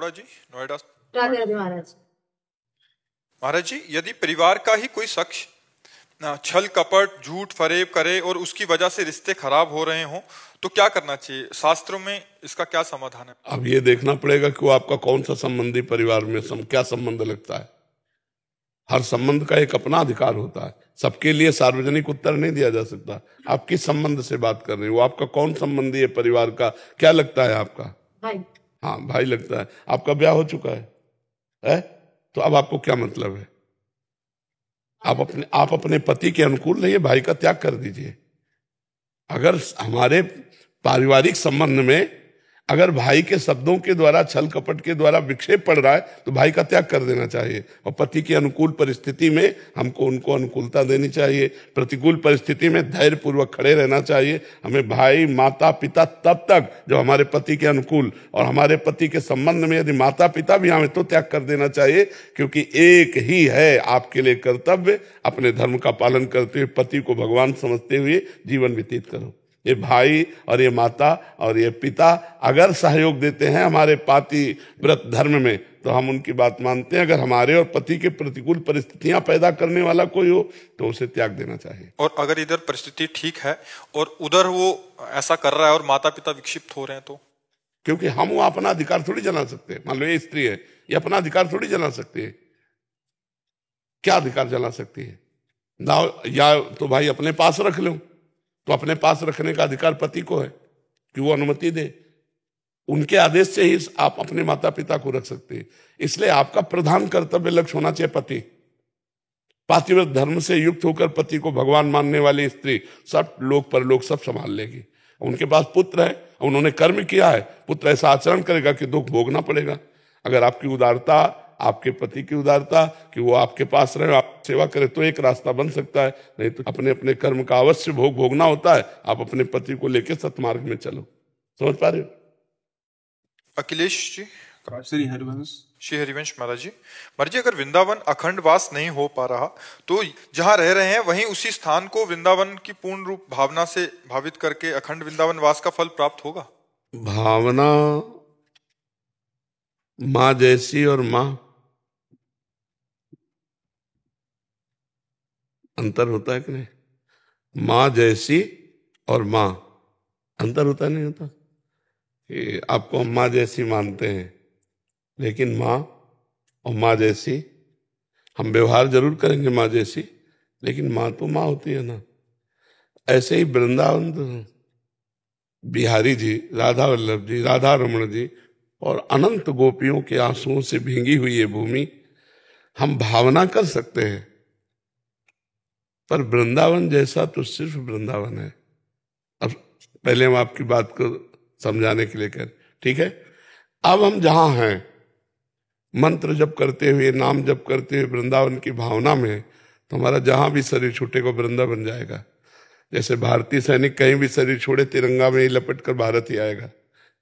अरोड़ा जी, नोएडा। राधे राधे महाराज। महाराज जी, यदि परिवार का ही कोई शख्स छल कपट झूठ फरेब करे और उसकी वजह से रिश्ते खराब हो रहे हों तो क्या करना चाहिए? शास्त्रों में इसका क्या समाधान है? अब ये देखना पड़ेगा कि वो आपका कौन सा संबंधी परिवार में क्या संबंध लगता है। हर संबंध का एक अपना अधिकार होता है, सबके लिए सार्वजनिक उत्तर नहीं दिया जा सकता। आप किस संबंध से बात कर रहे हो? वो आपका कौन संबंधी है परिवार का? क्या लगता है आपका? भाई। हाँ, भाई लगता है। आपका ब्याह हो चुका है? तो अब आपको क्या मतलब है? आप अपने पति के अनुकूल रहिए, भाई का त्याग कर दीजिए। अगर हमारे पारिवारिक संबंध में अगर भाई के शब्दों के द्वारा, छल कपट के द्वारा विक्षेप पड़ रहा है तो भाई का त्याग कर देना चाहिए। और पति की अनुकूल परिस्थिति में हमको उनको अनुकूलता देनी चाहिए। प्रतिकूल परिस्थिति में धैर्य पूर्वक खड़े रहना चाहिए। हमें भाई माता पिता तब तक जो हमारे पति के अनुकूल, और हमारे पति के संबंध में यदि माता पिता भी हमें तो त्याग कर देना चाहिए, क्योंकि एक ही है आपके लिए कर्तव्य। अपने धर्म का पालन करते हुए पति को भगवान समझते हुए जीवन व्यतीत करो। ये भाई और ये माता और ये पिता अगर सहयोग देते हैं हमारे पातिव्रत धर्म में तो हम उनकी बात मानते हैं। अगर हमारे और पति के प्रतिकूल परिस्थितियां पैदा करने वाला कोई हो तो उसे त्याग देना चाहिए। और अगर इधर परिस्थिति ठीक है और उधर वो ऐसा कर रहा है और माता पिता विक्षिप्त हो रहे हैं तो? क्योंकि हम वो अपना अधिकार थोड़ी जला सकते हैं। मान लो ये स्त्री है, ये अपना अधिकार थोड़ी जला सकती है। क्या अधिकार जला सकती है? ना या तो भाई अपने पास रख लो, तो अपने पास रखने का अधिकार पति को है कि वो अनुमति दे। उनके आदेश से ही आप अपने माता पिता को रख सकते हैं। इसलिए आपका प्रधान कर्तव्य लक्ष्य होना चाहिए पति। पातिव्रत धर्म से युक्त होकर पति को भगवान मानने वाली स्त्री सब लोक परलोक सब संभाल लेगी। उनके पास पुत्र है, उन्होंने कर्म किया है, पुत्र ऐसा आचरण करेगा कि दुख भोगना पड़ेगा। अगर आपकी उदारता, आपके पति की उदारता कि वो आपके पास रहे, आप सेवा करे तो एक रास्ता बन सकता है, नहीं तो अपने अपने कर्म का अवश्य भोगना होता है। आप अपने पति को लेकर सतमार्ग में चलो। समझ पा रहे हो? अखिलेश जी। श्री हरिवंश। श्री हरिवंश महाराज जी, अगर वृंदावन अखंड वास नहीं हो पा रहा तो जहां रह रहे हैं वहीं उसी स्थान को वृंदावन की पूर्ण रूप भावना से भावित करके अखंड वृंदावन वास का फल प्राप्त होगा? भावना माँ जैसी और माँ अंतर होता है कि नहीं? माँ जैसी और माँ अंतर होता नहीं होता? कि आपको हम माँ जैसी मानते हैं, लेकिन माँ और माँ जैसी हम व्यवहार जरूर करेंगे माँ जैसी, लेकिन माँ तो माँ होती है ना। ऐसे ही वृंदावन बिहारी जी, राधा वल्लभ जी, राधा रमण जी और अनंत गोपियों के आंसुओं से भींगी हुई ये भूमि, हम भावना कर सकते हैं, पर वृंदावन जैसा तो सिर्फ वृंदावन है। अब पहले हम आपकी बात को समझाने के लिए कह रहे, ठीक है? अब हम जहां हैं मंत्र जप करते हुए, नाम जप करते हुए वृंदावन की भावना में, तो हमारा जहां भी शरीर छूटेगा वृंदावन जाएगा। जैसे भारतीय सैनिक कहीं भी शरीर छोड़े तिरंगा में ही लपट कर भारत ही आएगा।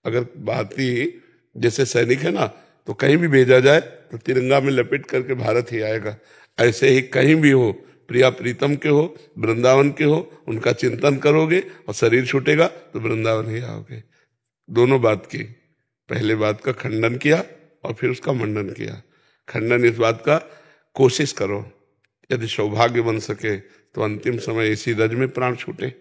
अगर भारतीय जैसे सैनिक है ना, तो कहीं भी भेजा जाए तो तिरंगा में लपेट करके भारत ही आएगा। ऐसे ही कहीं भी हो, प्रिया प्रीतम के हो, वृंदावन के हो, उनका चिंतन करोगे और शरीर छूटेगा तो वृंदावन ही आओगे। दोनों बात की, पहले बात का खंडन किया और फिर उसका मंडन किया। खंडन इस बात का, कोशिश करो यदि सौभाग्य बन सके तो अंतिम समय इसी रज में प्राण छूटे।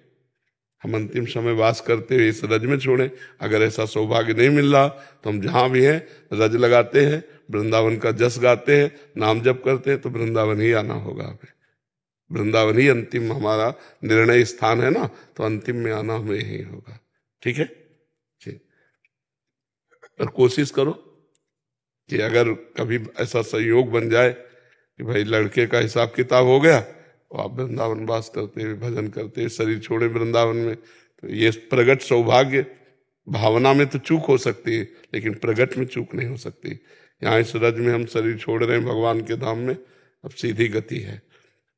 हम अंतिम समय वास करते हुए इस रज में छोड़ें। अगर ऐसा सौभाग्य नहीं मिल रहा तो हम जहां भी हैं रज लगाते हैं, वृंदावन का जस गाते हैं, नाम जप करते हैं, तो वृंदावन ही आना होगा हमें। वृंदावन ही अंतिम हमारा निर्णय स्थान है ना, तो अंतिम में आना हमें ही होगा। ठीक है जी? पर कोशिश करो कि अगर कभी ऐसा संयोग बन जाए कि भाई लड़के का हिसाब किताब हो गया, तो आप वृंदावन वास करते हुए, भजन करते हुए शरीर छोड़े वृंदावन में, तो ये प्रगट सौभाग्य। भावना में तो चूक हो सकती है, लेकिन प्रगट में चूक नहीं हो सकती। यहाँ इस रज में हम शरीर छोड़ रहे हैं भगवान के धाम में, अब सीधी गति है।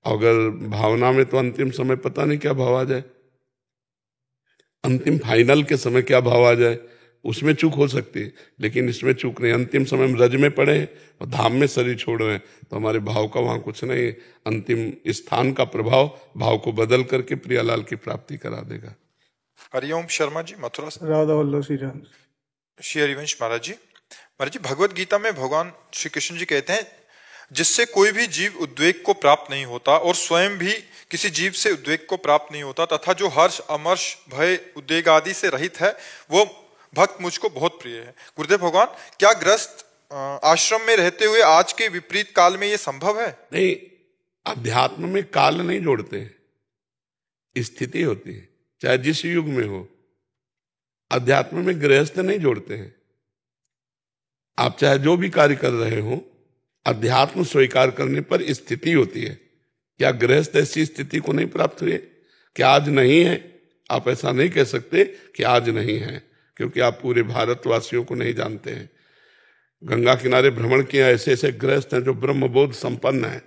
अगर भावना में तो अंतिम समय पता नहीं क्या भाव आ जाए, अंतिम फाइनल के समय क्या भाव आ जाए, उसमें चूक हो सकती है, लेकिन इसमें चूक नहीं। अंतिम समय में रज में पड़े हैं और धाम में शरीर छोड़ रहे हैं, तो हमारे भाव का वहां कुछ नहीं है। अंतिम स्थान का प्रभाव भाव को बदल करके प्रियालाल की प्राप्ति करा देगा। हरिओम शर्मा जी, मथुरा से। राधा वल्लभ श्री राम। श्री हरिवंश महाराज जी, महाराज जी, भगवत गीता में भगवान श्री कृष्ण जी कहते हैं, जिससे कोई भी जीव उद्वेग को प्राप्त नहीं होता और स्वयं भी किसी जीव से उद्वेग को प्राप्त नहीं होता, तथा जो हर्ष, अमर्ष, भय, उद्वेग आदि से रहित है, वो भक्त मुझको बहुत प्रिय है। गुरुदेव भगवान, क्या ग्रस्त आश्रम में रहते हुए आज के विपरीत काल में ये संभव है? नहीं, अध्यात्म में काल नहीं जोड़ते हैं, स्थिति होती है, चाहे जिस युग में हो। अध्यात्म में गृहस्थ नहीं जोड़ते हैं। आप चाहे जो भी कार्य कर रहे हो, अध्यात्म स्वीकार करने पर स्थिति होती है। क्या गृहस्थ ऐसी स्थिति को नहीं प्राप्त हुई? क्या आज नहीं है? आप ऐसा नहीं कह सकते कि आज नहीं है, क्योंकि आप पूरे भारतवासियों को नहीं जानते हैं। गंगा किनारे भ्रमण किया, ऐसे ऐसे गृहस्थ हैं जो ब्रह्मबोध संपन्न है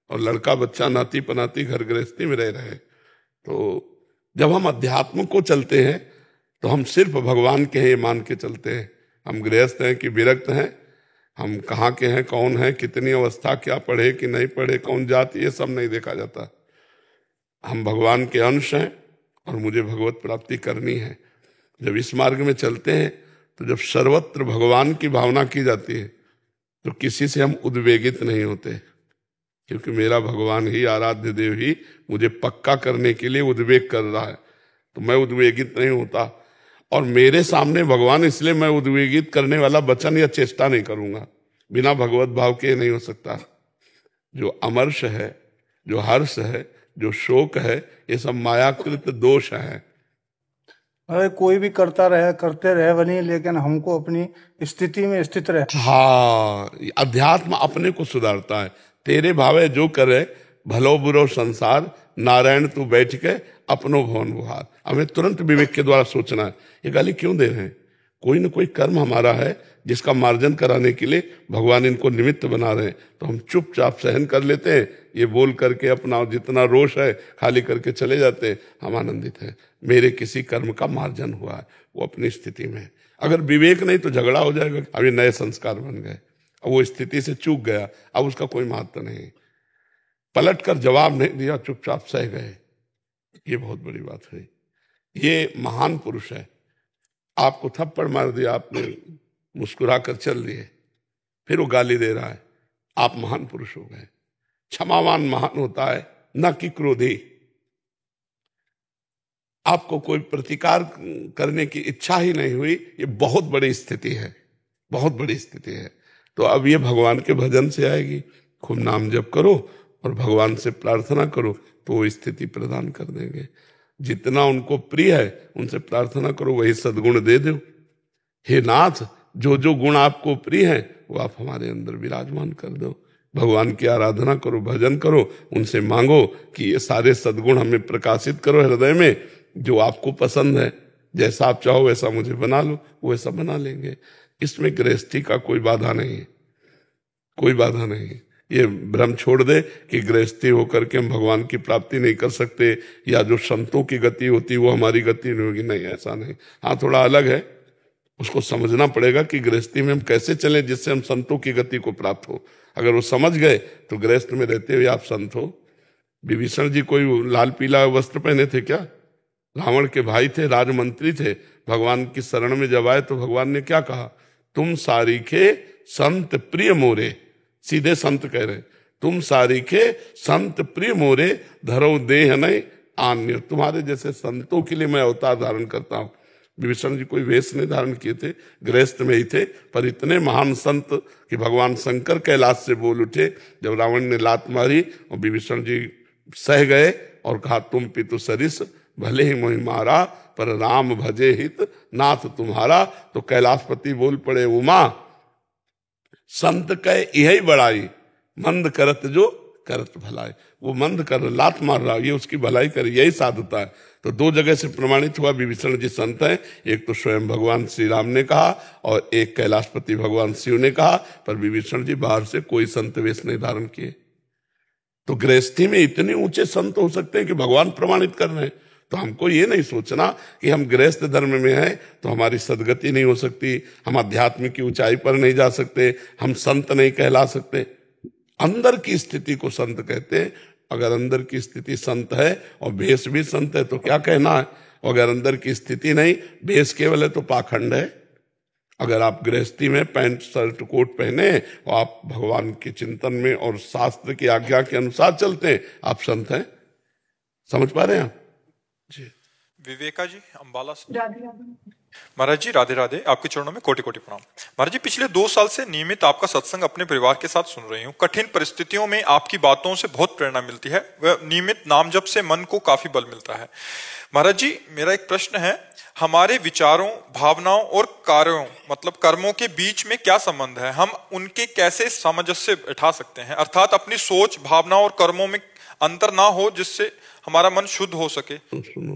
और लड़का बच्चा नाती पनाती घर गृहस्थी में रह रहे हैं। तो जब हम अध्यात्म को चलते हैं तो हम सिर्फ भगवान के हैं ये मान के चलते हैं। हम गृहस्थ हैं कि विरक्त हैं, हम कहाँ के हैं, कौन है, कितनी अवस्था, क्या पढ़े कि नहीं पढ़े, कौन जाति, ये सब नहीं देखा जाता। हम भगवान के अंश हैं और मुझे भगवत प्राप्ति करनी है। जब इस मार्ग में चलते हैं तो जब सर्वत्र भगवान की भावना की जाती है तो किसी से हम उद्वेगित नहीं होते, क्योंकि मेरा भगवान ही, आराध्य देव ही मुझे पक्का करने के लिए उद्वेग कर रहा है, तो मैं उद्वेगित नहीं होता। और मेरे सामने भगवान, इसलिए मैं उद्वेगित करने वाला वचन या चेष्टा नहीं करूंगा। बिना भगवत भाव के नहीं हो सकता। जो अमर्ष है, जो हर्ष है, जो शोक है, ये सब मायाकृत दोष है। अरे कोई भी करता रहे, करते रहे बनी, लेकिन हमको अपनी स्थिति में स्थित रहे। हाँ, अध्यात्म अपने को सुधारता है। तेरे भावे जो करे, भलो बुरो संसार, नारायण तू बैठ के अपनो भवन बुहार। हमें तुरंत विवेक के द्वारा सोचना है, ये गाली क्यों दे रहे हैं? कोई ना कोई कर्म हमारा है जिसका मार्जन कराने के लिए भगवान इनको निमित्त बना रहे हैं, तो हम चुपचाप सहन कर लेते हैं। ये बोल करके अपना जितना रोष है खाली करके चले जाते हैं। हम आनंदित हैं, मेरे किसी कर्म का मार्जन हुआ है, वो अपनी स्थिति में है। अगर विवेक नहीं तो झगड़ा हो जाएगा। अभी नए संस्कार बन गए, अब वो स्थिति से चूक गया, अब उसका कोई महत्व नहीं। पलट कर जवाब नहीं दिया, चुपचाप सह गए, ये बहुत बड़ी बात है। ये महान पुरुष है। आपको थप्पड़ मार दिया, आपने मुस्कुरा कर चल दिए, फिर वो गाली दे रहा है, आप महान पुरुष हो गए। क्षमावान महान होता है, न कि क्रोधी। आपको कोई प्रतिकार करने की इच्छा ही नहीं हुई, ये बहुत बड़ी स्थिति है, बहुत बड़ी स्थिति है। तो अब ये भगवान के भजन से आएगी। खूब नाम जप करो और भगवान से प्रार्थना करो तो वो स्थिति प्रदान कर देंगे। जितना उनको प्रिय है उनसे प्रार्थना करो, वही सद्गुण दे दो। हे नाथ, जो जो गुण आपको प्रिय है वो आप हमारे अंदर विराजमान कर दो। भगवान की आराधना करो, भजन करो, उनसे मांगो कि ये सारे सद्गुण हमें प्रकाशित करो हृदय में, जो आपको पसंद है। जैसा आप चाहो वैसा मुझे बना लो, वैसा बना लेंगे। इसमें गृहस्थी का कोई बाधा नहीं है, कोई बाधा नहीं। ये भ्रम छोड़ दे कि गृहस्थी होकर के हम भगवान की प्राप्ति नहीं कर सकते, या जो संतों की गति होती वो हमारी गति नहीं होगी। नहीं, ऐसा नहीं। हाँ, थोड़ा अलग है, उसको समझना पड़ेगा कि गृहस्थी में हम कैसे चले जिससे हम संतों की गति को प्राप्त हो। अगर वो समझ गए तो गृहस्थ में रहते हुए आप संत हो। विभीषण जी कोई लाल पीला वस्त्र पहने थे क्या? रावण के भाई थे, राजमंत्री थे। भगवान की शरण में जब आए तो भगवान ने क्या कहा? तुम सारीखे संत प्रिय मोरे। सीधे संत कह रहे, तुम सारीखे संत प्रिय मोरे, धरो देह नहीं आन्य। तुम्हारे जैसे संतों के लिए मैं अवतार धारण करता हूं। विभीषण जी कोई वेश नहीं धारण किए थे, गृहस्थ में ही थे, पर इतने महान संत कि भगवान शंकर कैलाश से बोल उठे जब रावण ने लात मारी, और विभीषण जी सह गए और कहा, तुम पितु सरिस भले ही मोहि मारा, पर राम भजे हित नाथ तुम्हारा। तो कैलाशपति बोल पड़े, उमा संत कह यही बड़ाई, मंद करत जो करत भलाई। वो मंद कर लात मार रहा, ये उसकी भलाई करे, यही साधुता है। तो दो जगह से प्रमाणित हुआ विभीषण जी संत हैं। एक तो स्वयं भगवान श्री राम ने कहा और एक कैलाशपति भगवान शिव ने कहा, पर विभीषण जी बाहर से कोई संत वेश नहीं धारण किए। तो गृहस्थी में इतने ऊंचे संत हो सकते हैं कि भगवान प्रमाणित कर रहे हैं। तो हमको ये नहीं सोचना कि हम गृहस्थ धर्म में हैं तो हमारी सदगति नहीं हो सकती, हम आध्यात्म की ऊंचाई पर नहीं जा सकते, हम संत नहीं कहला सकते। अंदर की स्थिति को संत कहते हैं। अगर अंदर की स्थिति संत है और भेष भी संत है तो क्या कहना है। अगर अंदर की स्थिति नहीं, भेष केवल है तो पाखंड है। अगर आप गृहस्थी में पैंट शर्ट कोट पहने और आप भगवान के चिंतन में और शास्त्र की आज्ञा के अनुसार चलते हैं, आप संत हैं। समझ पा रहे हैं आप जी? विवेका जी अंबाला से। महाराज जी राधे राधे, आपके चरणों में कोटि कोटि प्रणाम। महाराज जी पिछले 2 साल से नियमित आपका सत्संग अपने परिवार के साथ सुन रही हूँ। कठिन परिस्थितियों में आपकी बातों से बहुत प्रेरणा मिलती है। वह नियमित नाम जप से मन को काफी बल मिलता है। महाराज जी मेरा एक प्रश्न है, हमारे विचारों, भावनाओं और कार्यों मतलब कर्मों के बीच में क्या संबंध है? हम उनके कैसे सामंजस्य बैठा सकते हैं? अर्थात अपनी सोच, भावना और कर्मों में अंतर ना हो जिससे हमारा मन शुद्ध हो सके। सुनो,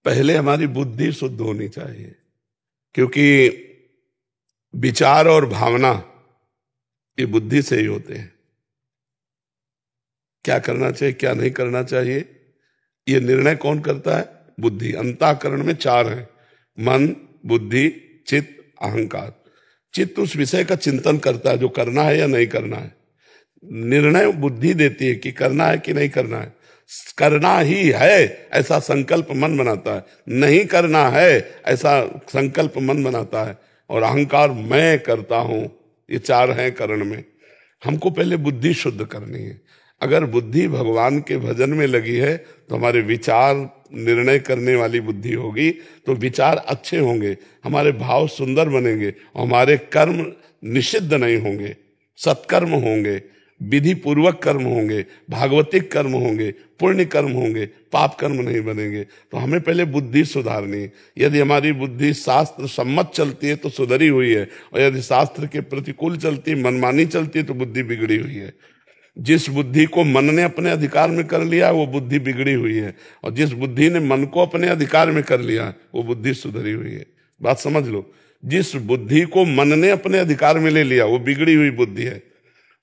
पहले हमारी बुद्धि शुद्ध होनी चाहिए, क्योंकि विचार और भावना ये बुद्धि से ही होते हैं। क्या करना चाहिए, क्या नहीं करना चाहिए, ये निर्णय कौन करता है? बुद्धि। अंतःकरण में 4 हैं, मन, बुद्धि, चित्त, अहंकार। चित्त उस विषय का चिंतन करता है जो करना है या नहीं करना है। निर्णय बुद्धि देती है कि करना है कि नहीं करना है। करना ही है ऐसा संकल्प मन बनाता है, नहीं करना है ऐसा संकल्प मन बनाता है। और अहंकार मैं करता हूं, ये 4 हैं करण में। हमको पहले बुद्धि शुद्ध करनी है। अगर बुद्धि भगवान के भजन में लगी है तो हमारे विचार निर्णय करने वाली बुद्धि होगी, तो विचार अच्छे होंगे, हमारे भाव सुंदर बनेंगे और हमारे कर्म निषिद्ध नहीं होंगे, सत्कर्म होंगे, विधि पूर्वक कर्म होंगे, भागवतिक कर्म होंगे, पुण्य कर्म होंगे, पाप कर्म नहीं बनेंगे। तो हमें पहले बुद्धि सुधारनी है। यदि हमारी बुद्धि शास्त्र सम्मत चलती है तो सुधरी हुई है, और यदि शास्त्र के प्रतिकूल चलती, मनमानी चलती है तो बुद्धि बिगड़ी हुई है। जिस बुद्धि को मन ने अपने अधिकार में कर लिया वो बुद्धि बिगड़ी हुई है, और जिस बुद्धि ने मन को अपने अधिकार में कर लिया वो बुद्धि सुधरी हुई है। बात समझ लो, जिस बुद्धि को मन ने अपने अधिकार में ले लिया वो बिगड़ी हुई बुद्धि है,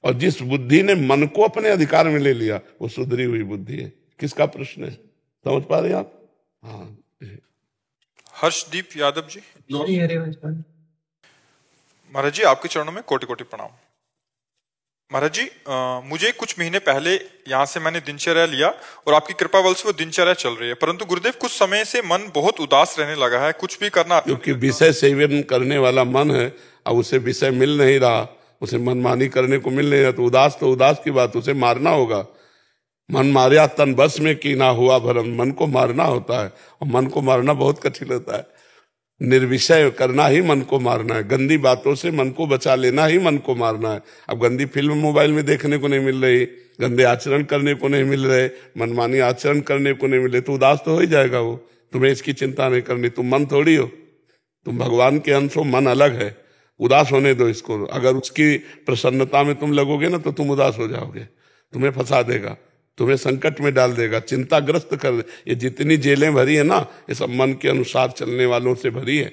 और जिस बुद्धि ने मन को अपने अधिकार में ले लिया वो सुधरी हुई बुद्धि है। किसका प्रश्न है, समझ पा रहे हैं आप? हाँ। हर्षदीप यादव जी। महाराज जी आपके चरणों में कोटि कोटि प्रणाम। महाराज जी मुझे कुछ महीने पहले यहाँ से मैंने दिनचर्या लिया और आपकी कृपा बल से वो दिनचर्या चल रही है, परंतु गुरुदेव कुछ समय से मन बहुत उदास रहने लगा है, कुछ भी करना। क्योंकि विषय सेवन करने वाला मन है, अब उसे विषय मिल नहीं रहा, उसे मनमानी करने को मिल नहीं रहा, तो उदास की बात, उसे मारना होगा। मन मारिया तन बस में की ना हुआ भरम। मन को मारना होता है, और मन को मारना बहुत कठिन होता है। निर्विषय करना ही मन को मारना है, गंदी बातों से मन को बचा लेना ही मन को मारना है। अब गंदी फिल्म मोबाइल में देखने को नहीं मिल रही, गंदे आचरण करने को नहीं मिल रहे, मनमानी आचरण करने को नहीं मिल रहे, तो उदास तो हो ही जाएगा वो। तुम्हें इसकी चिंता नहीं करनी, तुम मन थोड़ी हो, तुम भगवान के अंश हो, मन अलग है। उदास होने दो इसको। अगर उसकी प्रसन्नता में तुम लगोगे ना तो तुम उदास हो जाओगे, तुम्हें फंसा देगा, तुम्हें संकट में डाल देगा, चिंताग्रस्त कर दे। ये जितनी जेलें भरी है ना, ये सब मन के अनुसार चलने वालों से भरी है,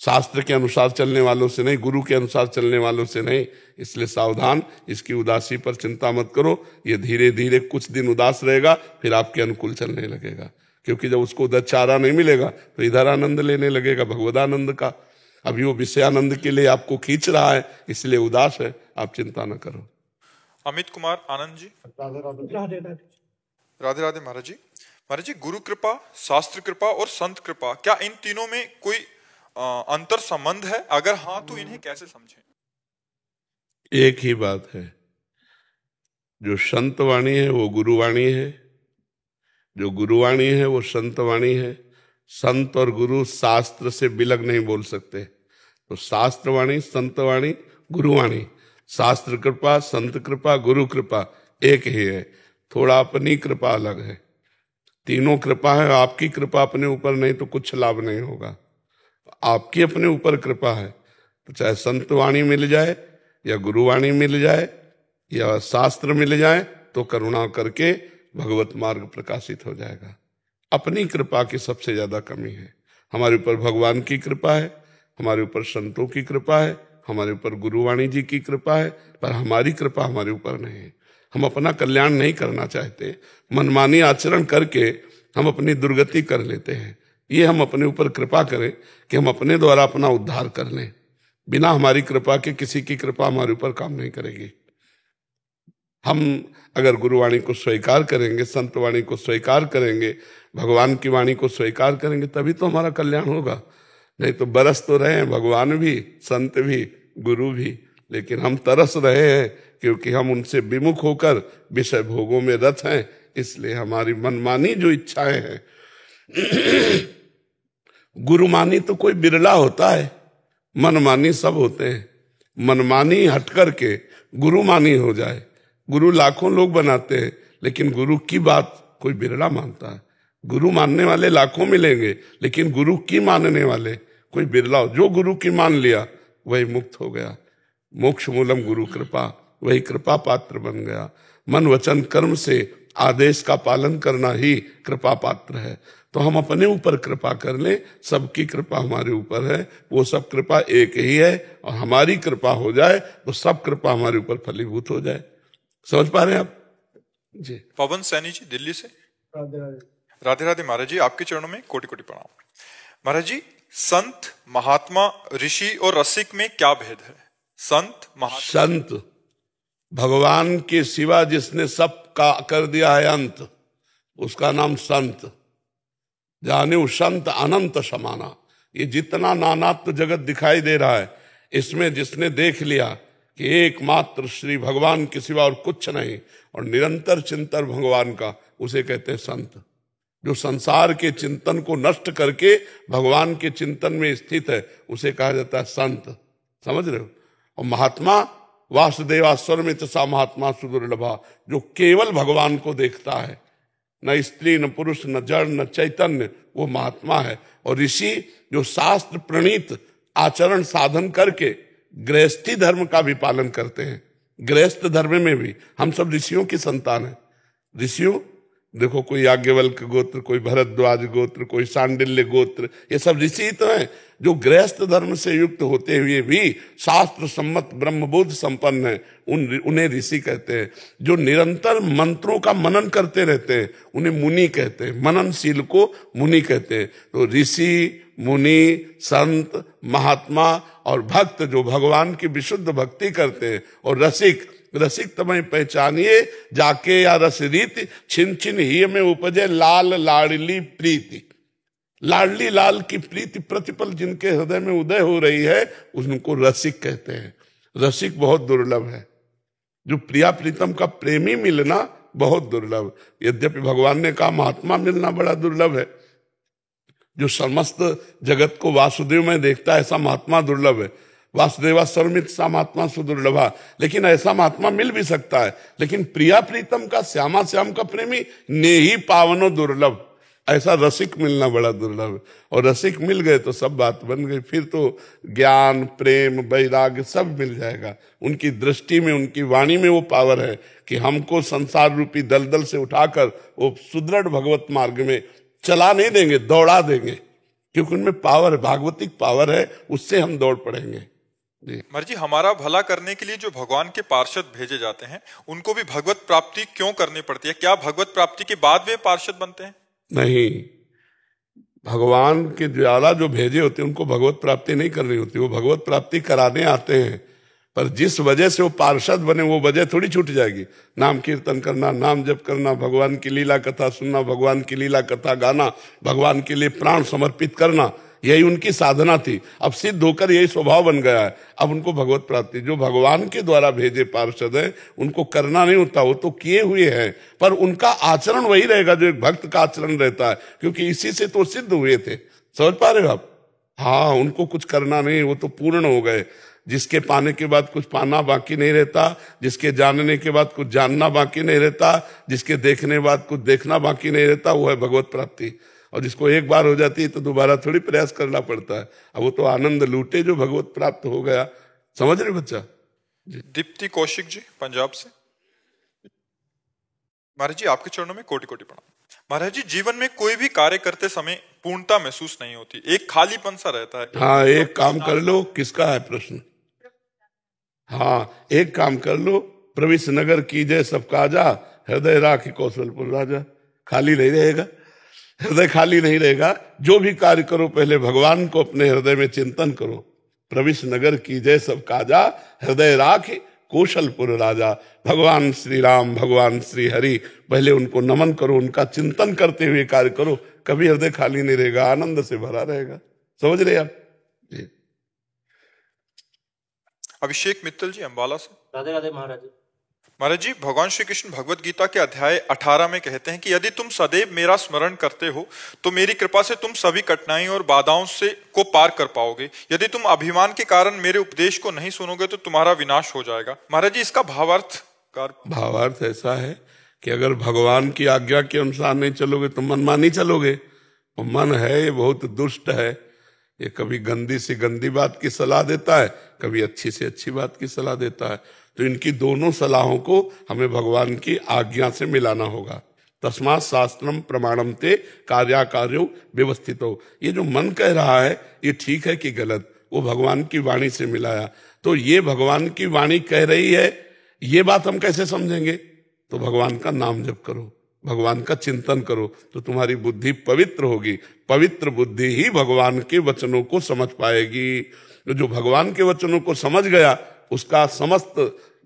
शास्त्र के अनुसार चलने वालों से नहीं, गुरु के अनुसार चलने वालों से नहीं। इसलिए सावधान, इसकी उदासी पर चिंता मत करो। ये धीरे धीरे कुछ दिन उदास रहेगा, फिर आपके अनुकूल चलने लगेगा। क्योंकि जब उसको उधर चारा नहीं मिलेगा तो इधर आनंद लेने लगेगा, भगवदानंद का। अभी वो विषयानंद के लिए आपको खींच रहा है, इसलिए उदास है, आप चिंता न करो। अमित कुमार आनंद जी। राधे राधे महाराज जी। महाराज जी गुरु कृपा, शास्त्र कृपा और संत कृपा, क्या इन तीनों में कोई अंतर संबंध है? अगर हाँ तो इन्हें कैसे समझें? एक ही बात है, जो संत वाणी है वो गुरुवाणी है, जो गुरुवाणी है वो संत वाणी है। संत और गुरु शास्त्र से बिलग नहीं बोल सकते, तो शास्त्र वाणी, संत वाणी, गुरुवाणी। शास्त्र कृपा, संत कृपा, गुरु कृपा एक ही है, थोड़ा अपनी कृपा अलग है। तीनों कृपा है, आपकी कृपा अपने ऊपर नहीं तो कुछ लाभ नहीं होगा। आपकी अपने ऊपर कृपा है तो चाहे संत वाणी मिल जाए या गुरुवाणी मिल जाए या शास्त्र मिल जाए तो करुणा करके भगवत मार्ग प्रकाशित हो जाएगा। अपनी कृपा की सबसे ज्यादा कमी है। हमारे ऊपर भगवान की कृपा है, हमारे ऊपर संतों की कृपा है, हमारे ऊपर गुरुवाणी जी की कृपा है, पर हमारी कृपा हमारे ऊपर नहीं है। हम अपना कल्याण नहीं करना चाहते, मनमानी आचरण करके हम अपनी दुर्गति कर लेते हैं। ये हम अपने ऊपर कृपा करें कि हम अपने द्वारा अपना उद्धार कर लें। बिना हमारी कृपा के किसी की कृपा हमारे ऊपर काम नहीं करेगी। हम अगर गुरुवाणी को स्वीकार करेंगे, संत वाणी को स्वीकार करेंगे, भगवान की वाणी को स्वीकार करेंगे, तभी तो हमारा कल्याण होगा। नहीं तो बरस तो रहे हैं भगवान भी, संत भी, गुरु भी, लेकिन हम तरस रहे हैं क्योंकि हम उनसे विमुख होकर विषय भोगों में रत हैं। इसलिए हमारी मनमानी जो इच्छाएं हैं, गुरुमानी तो कोई बिरला होता है, मनमानी सब होते हैं। मनमानी हट करके गुरुमानी हो जाए। गुरु लाखों लोग बनाते हैं, लेकिन गुरु की बात कोई बिरला मानता है। गुरु मानने वाले लाखों मिलेंगे, लेकिन गुरु की मानने वाले कोई बिरला हो। जो गुरु की मान लिया वही मुक्त हो गया। मोक्ष मूलम गुरु कृपा, वही कृपा पात्र बन गया। मन वचन कर्म से आदेश का पालन करना ही कृपा पात्र है। तो हम अपने ऊपर कृपा कर लें, सबकी कृपा हमारे ऊपर है, वो सब कृपा एक ही है, और हमारी कृपा हो जाए तो सब कृपा हमारे ऊपर फलीभूत हो जाए। समझ पा रहे हैं आप जी? पवन सैनी जी दिल्ली से। राधे राधे। राधे राधे महाराज जी, आपके चरणों में कोटि कोटि प्रणाम। महाराज जी, संत, महात्मा, ऋषि और रसिक में क्या भेद है? संत, संत भगवान के सिवा जिसने सब का कर दिया है अंत, उसका नाम संत। जाने संत अनंत समाना। ये जितना नानात्व जगत दिखाई दे रहा है, इसमें जिसने देख लिया कि एकमात्र श्री भगवान के सिवा और कुछ नहीं, और निरंतर चिंतन भगवान का, उसे कहते हैं संत। जो संसार के चिंतन को नष्ट करके भगवान के चिंतन में स्थित है, उसे कहा जाता है संत। समझ रहे हो? और महात्मा, वासुदेवास्वर में सा महात्मा सुदुर्लभा, जो केवल भगवान को देखता है, न स्त्री न पुरुष न जड़ न चैतन्य, वो महात्मा है। और ऋषि जो शास्त्र प्रणीत आचरण साधन करके गृहस्थी धर्म का भी पालन करते हैं। गृहस्थ धर्म में भी हम सब ऋषियों की संतान हैं। ऋषियों देखो, कोई याज्ञवल्क्य गोत्र, कोई भरद्वाज गोत्र, कोई सांडिल्य गोत्र, ये सब ऋषि तो हैं जो गृहस्थ धर्म से युक्त होते हुए भी शास्त्र सम्मत ब्रह्मबोध संपन्न है। उन्हें ऋषि कहते हैं। जो निरंतर मंत्रों का मनन करते रहते हैं, उन्हें मुनि कहते हैं। मननशील को मुनि कहते हैं। तो ऋषि, मुनि, संत, महात्मा और भक्त जो भगवान की विशुद्ध भक्ति करते हैं, और रसिक, रसिक तमय पहचानिए जाके या रस रीति, छिन छिन ही में उपजे लाल लाडली प्रीति। लाडली लाल की प्रीति प्रतिपल जिनके हृदय में उदय हो रही है, उनको रसिक कहते हैं। रसिक बहुत दुर्लभ है। जो प्रिया प्रीतम का प्रेमी मिलना बहुत दुर्लभ। यद्यपि भगवान ने कहा महात्मा मिलना बड़ा दुर्लभ है। जो समस्त जगत को वासुदेव में देखता है, ऐसा महात्मा दुर्लभ है। वासुदेवा सर्वमित सा महात्मा सुदुर्लभा। लेकिन ऐसा महात्मा मिल भी सकता है, लेकिन प्रिया प्रीतम का, श्यामा श्याम का प्रेमी ने ही पावनो दुर्लभ। ऐसा रसिक मिलना बड़ा दुर्लभ है। और रसिक मिल गए तो सब बात बन गई। फिर तो ज्ञान, प्रेम, वैराग्य सब मिल जाएगा। उनकी दृष्टि में, उनकी वाणी में वो पावर है कि हमको संसार रूपी दलदल से उठाकर वो सुदृढ़ भगवत मार्ग में चला नहीं देंगे, दौड़ा देंगे, क्योंकि उनमें पावर है, भागवतिक पावर है, उससे हम दौड़ पड़ेंगे। मर्जी, हमारा भला करने के लिए जो भगवान के पार्षद भेजे जाते हैं, उनको भी भगवत प्राप्ति क्यों करनी पड़ती है? क्या भगवत प्राप्ति के बाद वे पार्षद बनते हैं? नहीं, भगवान के द्वारा जो भेजे होते हैं उनको भगवत प्राप्ति नहीं करनी होती। वो भगवत प्राप्ति कराने आते हैं, पर जिस वजह से वो पार्षद बने वो वजह थोड़ी छूट जाएगी। नाम कीर्तन करना, नाम जप करना, भगवान की लीला कथा सुनना, भगवान की लीला कथा गाना, भगवान के लिए प्राण समर्पित करना, यही उनकी साधना थी। अब सिद्ध होकर यही स्वभाव बन गया है। अब उनको भगवत प्राप्ति, जो भगवान के द्वारा भेजे पार्षद हैं, उनको करना नहीं होता, वो तो किए हुए हैं, पर उनका आचरण वही रहेगा जो एक भक्त का आचरण रहता है, क्योंकि इसी से तो सिद्ध हुए थे। समझ पा रहे हो आप? हाँ, उनको कुछ करना नहीं, वो तो पूर्ण हो गए। जिसके पाने के बाद कुछ पाना बाकी नहीं रहता, जिसके जानने के बाद कुछ जानना बाकी नहीं रहता, जिसके देखने के बाद कुछ देखना बाकी नहीं रहता, वो है भगवत प्राप्ति। और जिसको एक बार हो जाती है तो दोबारा थोड़ी प्रयास करना पड़ता है। अब वो तो आनंद लूटे जो भगवत प्राप्त हो गया। समझ रहे बच्चा? दीप्ति कौशिक जी पंजाब से। महाराज जी, आपके चरणों में कोटि कोटि प्रणाम। महाराज जी, जीवन में कोई भी कार्य करते समय पूर्णता महसूस नहीं होती, एक खालीपन सा रहता है। हाँ, एक काम कर लो। किसका है प्रश्न? हाँ, एक काम कर लो। प्रविश नगर कीजय सब काजा, हृदय राखी कौशलपुर राजा। खाली नहीं रहेगा, हृदय खाली नहीं रहेगा। जो भी कार्य करो पहले भगवान को अपने हृदय में चिंतन करो। प्रविश नगर कीजय सब काजा, हृदय राखी कौशलपुर राजा। भगवान श्री राम, भगवान श्री हरि, पहले उनको नमन करो, उनका चिंतन करते हुए कार्य करो। कभी हृदय खाली नहीं रहेगा, आनंद से भरा रहेगा। समझ रहे आप? जी। अभिषेक मित्तल जी अंबाला से। राधे राधे महाराज जी। महाराज जी, भगवान श्री कृष्ण भगवत गीता के अध्याय 18 में कहते हैं कि यदि तुम सदैव मेरा स्मरण करते हो तो मेरी कृपा से तुम सभी कठिनाइयों और बाधाओं से को पार कर पाओगे। यदि तुम अभिमान के कारण मेरे उपदेश को नहीं सुनोगे तो तुम्हारा विनाश हो जाएगा। महाराज जी, इसका भावार्थ ऐसा है कि अगर भगवान की आज्ञा के अनुसार नहीं चलोगे तो मनमानी चलोगे। और मन है ये बहुत दुष्ट है, ये कभी गंदी से गंदी बात की सलाह देता है, कभी अच्छी से अच्छी बात की सलाह देता है। तो इनकी दोनों सलाहों को हमें भगवान की आज्ञा से मिलाना होगा। तस्मात् शास्त्रम प्रमाणम ते कार्याकार्यो व्यवस्थितो। ये जो मन कह रहा है ये ठीक है कि गलत, वो भगवान की वाणी से मिलाया। तो ये भगवान की वाणी कह रही है, ये बात हम कैसे समझेंगे? तो भगवान का नाम जप करो, भगवान का चिंतन करो, तो तुम्हारी बुद्धि पवित्र होगी। पवित्र बुद्धि ही भगवान के वचनों को समझ पाएगी। जो भगवान के वचनों को समझ गया उसका समस्त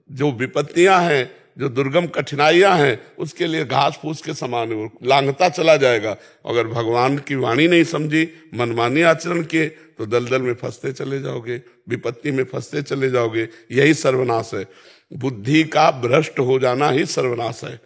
जो विपत्तियां हैं, जो दुर्गम कठिनाइयां हैं, उसके लिए घास फूस के समान वो लांघता चला जाएगा। अगर भगवान की वाणी नहीं समझी, मनमानी आचरण किए, तो दलदल में फंसते चले जाओगे, विपत्ति में फंसते चले जाओगे। यही सर्वनाश है। बुद्धि का भ्रष्ट हो जाना ही सर्वनाश है।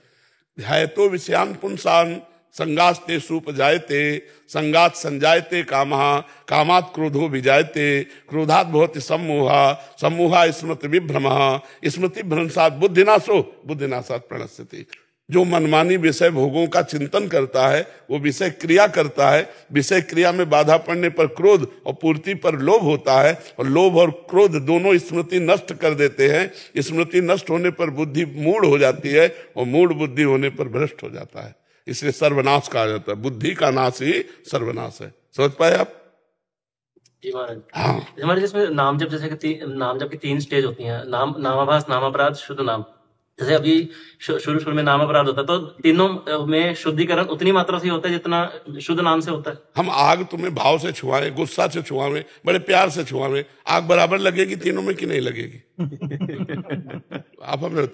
ध्यायतो विषयान पुंसान संगास्ते सुपजायते, संगात संजायते कामः, कामात् क्रोधो विजायते, क्रोधात् भवति सम्मोहा, सम्मोहा स्मृति विभ्रमः, स्मृति भ्रंशात् बुद्धिनाशो, बुद्धिनाशात् प्रणश्यति। जो मनमानी विषय भोगों का चिंतन करता है वो विषय क्रिया करता है। विषय क्रिया में बाधा पड़ने पर क्रोध और पूर्ति पर लोभ होता है, और लोभ और क्रोध दोनों स्मृति नष्ट कर देते हैं। स्मृति नष्ट होने पर बुद्धि मूढ़ हो जाती है, और मूढ़ बुद्धि होने पर भ्रष्ट हो जाता है। इसलिए सर्वनाश कहा जाता है। बुद्धि का नाश ही सर्वनाश है। समझ पाए आप? जी महाराज। हाँ, हमारे जिसमें नाम जप, जैसे कि नाम जप की 3 स्टेज होती हैं, नामाभास, नामापराध, शुद्ध नाम। जैसे अभी शुरू में नाम अपराध होता है, तो तीनों में शुद्धिकरण उतनी मात्रा से होता है जितना शुद्ध नाम से होता है। हम आग तुम्हें भाव से छुआएं, गुस्सा से छुआवें, बड़े प्यार से छुआवें, आग बराबर लगेगी तीनों में कि नहीं लगेगी? आप हमें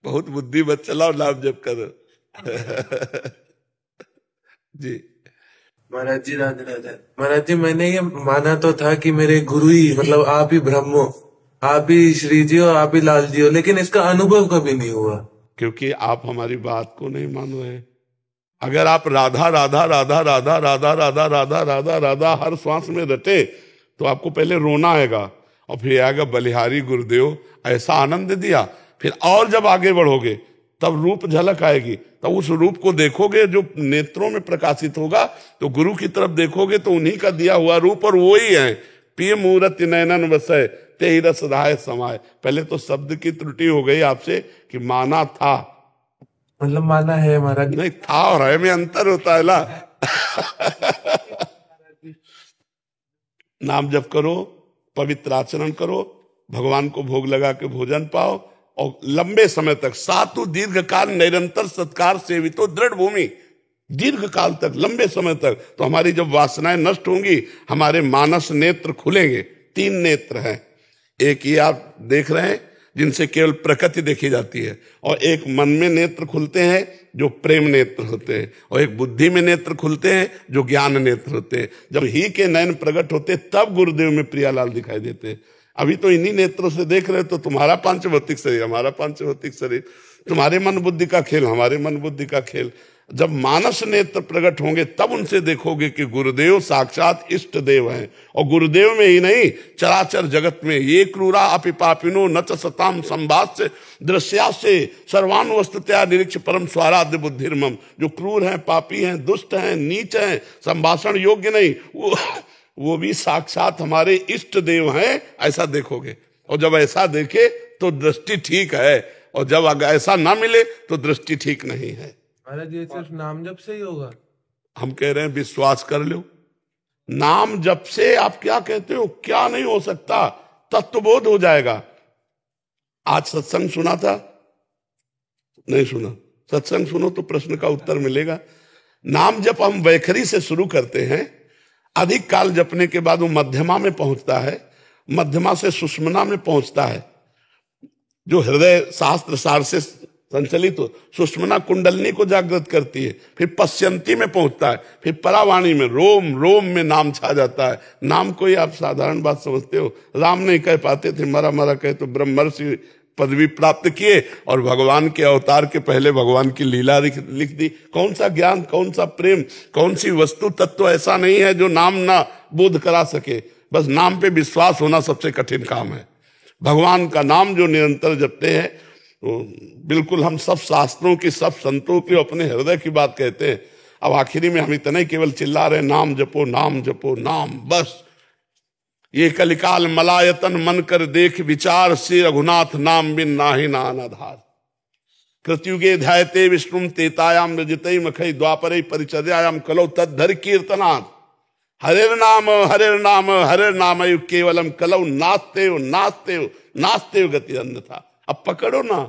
बहुत बुद्धि मत चलाओ, नाम जप करो। जी महाराज जी, राधे राधे। महाराज जी, मैंने ये माना तो था कि मेरे गुरु ही, मतलब आप ही ब्रह्म हो, आप ही श्री जी हो, आप ही लाल जी हो, लेकिन इसका अनुभव कभी नहीं हुआ। क्योंकि आप हमारी बात को नहीं मान रहे हैं। अगर आप राधा राधा राधा राधा राधा राधा राधा राधा राधा हर श्वास में रटे तो आपको पहले रोना आएगा, और फिर आएगा बलिहारी गुरुदेव ऐसा आनंद दिया। फिर और जब आगे बढ़ोगे तब रूप झलक आएगी, तब उस रूप को देखोगे जो नेत्रों में प्रकाशित होगा। तो गुरु की तरफ देखोगे तो उन्हीं का दिया हुआ रूप, और वो ही है। पिय मूर्ति नयनन वसय ते ही रस रहाय समाय। पहले तो शब्द की त्रुटि हो गई आपसे कि माना था, मतलब माना है महाराज। नहीं, था और है में अंतर होता है ना। नाम जप करो, पवित्र आचरण करो, भगवान को भोग लगा के भोजन पाओ, और लंबे समय तक सातु दीर्घ काल निरंतर सत्कार सेवितो दृढ़ भूमि। दीर्घ काल तक, लंबे समय तक। तो हमारी जब वासनाएं नष्ट होंगी, हमारे मानस नेत्र खुलेंगे। 3 नेत्र हैं। एक ये आप देख रहे हैं जिनसे केवल प्रकृति देखी जाती है, और एक मन में नेत्र खुलते हैं जो प्रेम नेत्र होते हैं, और एक बुद्धि में नेत्र खुलते हैं जो ज्ञान नेत्र होते हैं। जब ही के नयन प्रकट होते तब गुरुदेव में प्रियालाल दिखाई देते हैं। अभी तो इन्हीं नेत्रों से देख रहे, तो तुम्हारा पांचभौतिक शरीर, हमारा पांचभौतिक शरीर, तुम्हारे मन बुद्धि का खेल, हमारे मन बुद्धि का खेल। जब मानस नेत्र प्रकट होंगे तब उनसे देखोगे कि गुरुदेव साक्षात इष्ट देव हैं। और गुरुदेव में ही नहीं, चराचर जगत में ये क्रूरा अपि पापिनो न च सताम संभाष्य दृश्यास्य सर्वान वस्तुतया निरीक्ष परम स्वाराध्य बुद्धिर्मम। जो क्रूर हैं, पापी हैं, दुष्ट हैं, नीच हैं, संभाषण योग्य नहीं, वो भी साक्षात हमारे इष्ट देव हैं, ऐसा देखोगे। और जब ऐसा देखे तो दृष्टि ठीक है, और जब ऐसा ना मिले तो दृष्टि ठीक नहीं है। महाराज, ये सिर्फ नाम जप से ही होगा? हम कह रहे हैं विश्वास कर लो। नाम जप से आप क्या कहते हो, क्या नहीं हो सकता, तत्वबोध हो जाएगा। आज सत्संग सुना था? नहीं सुना? सत्संग सुनो तो प्रश्न का उत्तर मिलेगा। नाम जप हम वैखरी से शुरू करते हैं, अधिक काल जपने के बाद वो मध्यमा में पहुंचता है, मध्यमा से सुषमना में पहुंचता है। जो हृदय शास्त्र सार से संचलित हो, सुषुम्ना कुंडलनी को जागृत करती है, फिर पश्यंती में पहुंचता है, फिर परावाणी में रोम रोम में नाम छा जाता है। नाम कोई आप साधारण बात समझते हो? राम नहीं कह पाते थे, मरा मरा कहे तो ब्रह्मर्षि पदवी प्राप्त किए और भगवान के अवतार के पहले भगवान की लीला लिख दी। कौन सा ज्ञान, कौन सा प्रेम, कौन सी वस्तु तत्व ऐसा नहीं है जो नाम ना बोध करा सके। बस नाम पे विश्वास होना सबसे कठिन काम है। भगवान का नाम जो निरंतर जपते हैं, तो बिल्कुल हम सब शास्त्रों की, सब संतों की अपने हृदय की बात कहते हैं। अब आखिरी में हम इतने केवल चिल्ला रहे नाम जपो नाम जपो नाम, बस। ये कलिकाल मलायतन मन कर देख विचार से रघुनाथ नाम बिन नाहि नान आधार। कृतयुगे ध्यायते विष्णुम तेतायाम रजतई मखई द्वापरे परिचर्यायाम कलौ तद्धर कीर्तनात्। हरेर नाम हरेर नाम केवलम कलौ नास्ते गति अन्यथा। अब पकड़ो ना,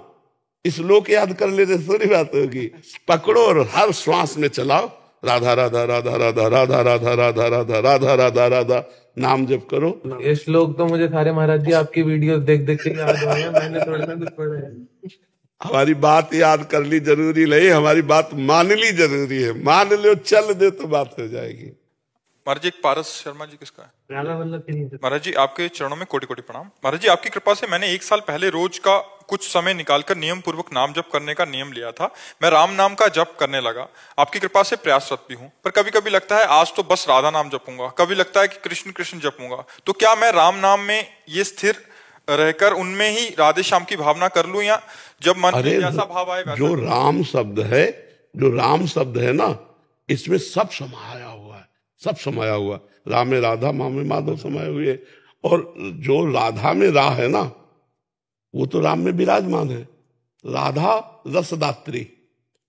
इस लोक याद कर लेते थोड़ी बात होगी। पकड़ो और हर श्वास में चलाओ राधा राधा राधा राधा राधा राधा राधा राधा राधा राधा राधा नाम जप करो। ये श्लोक तो मुझे सारे महाराज जी आपकी वीडियो देख देख के याद हो गया, मैंने थोड़ा सा कुछ पढ़ा है। हमारी बात याद कर ली जरूरी नहीं, हमारी बात मान ली जरूरी है। मान लो, चल दे तो बात हो जाएगी। महाराज जी, एक पारस शर्मा जी किसका है? राधा वल्लभ की नहीं। महाराज जी, आपके चरणों में कोटि कोटि प्रणाम। महाराज जी, आपकी कृपा से मैंने 1 साल पहले रोज का कुछ समय निकालकर नियम पूर्वक नाम जप करने का नियम लिया था। मैं राम नाम का जप करने लगा। आपकी कृपा से प्रयासरत भी हूँ, पर कभी कभी लगता है आज तो बस राधा नाम जपूंगा, कभी लगता है कि कृष्ण कृष्ण जपूंगा। तो क्या मैं राम नाम में ये स्थिर रहकर उनमें ही राधे श्याम की भावना कर लूं, या जब मन में जैसा भाव आए वैसा? जो राम शब्द है ना, इसमें सब समाया हुआ है, सब समाया हुआ। राम में राधा, माँ में माधव समाये हुए। और जो राधा में रा है ना, वो तो राम में विराजमान है। राधा रसदात्री,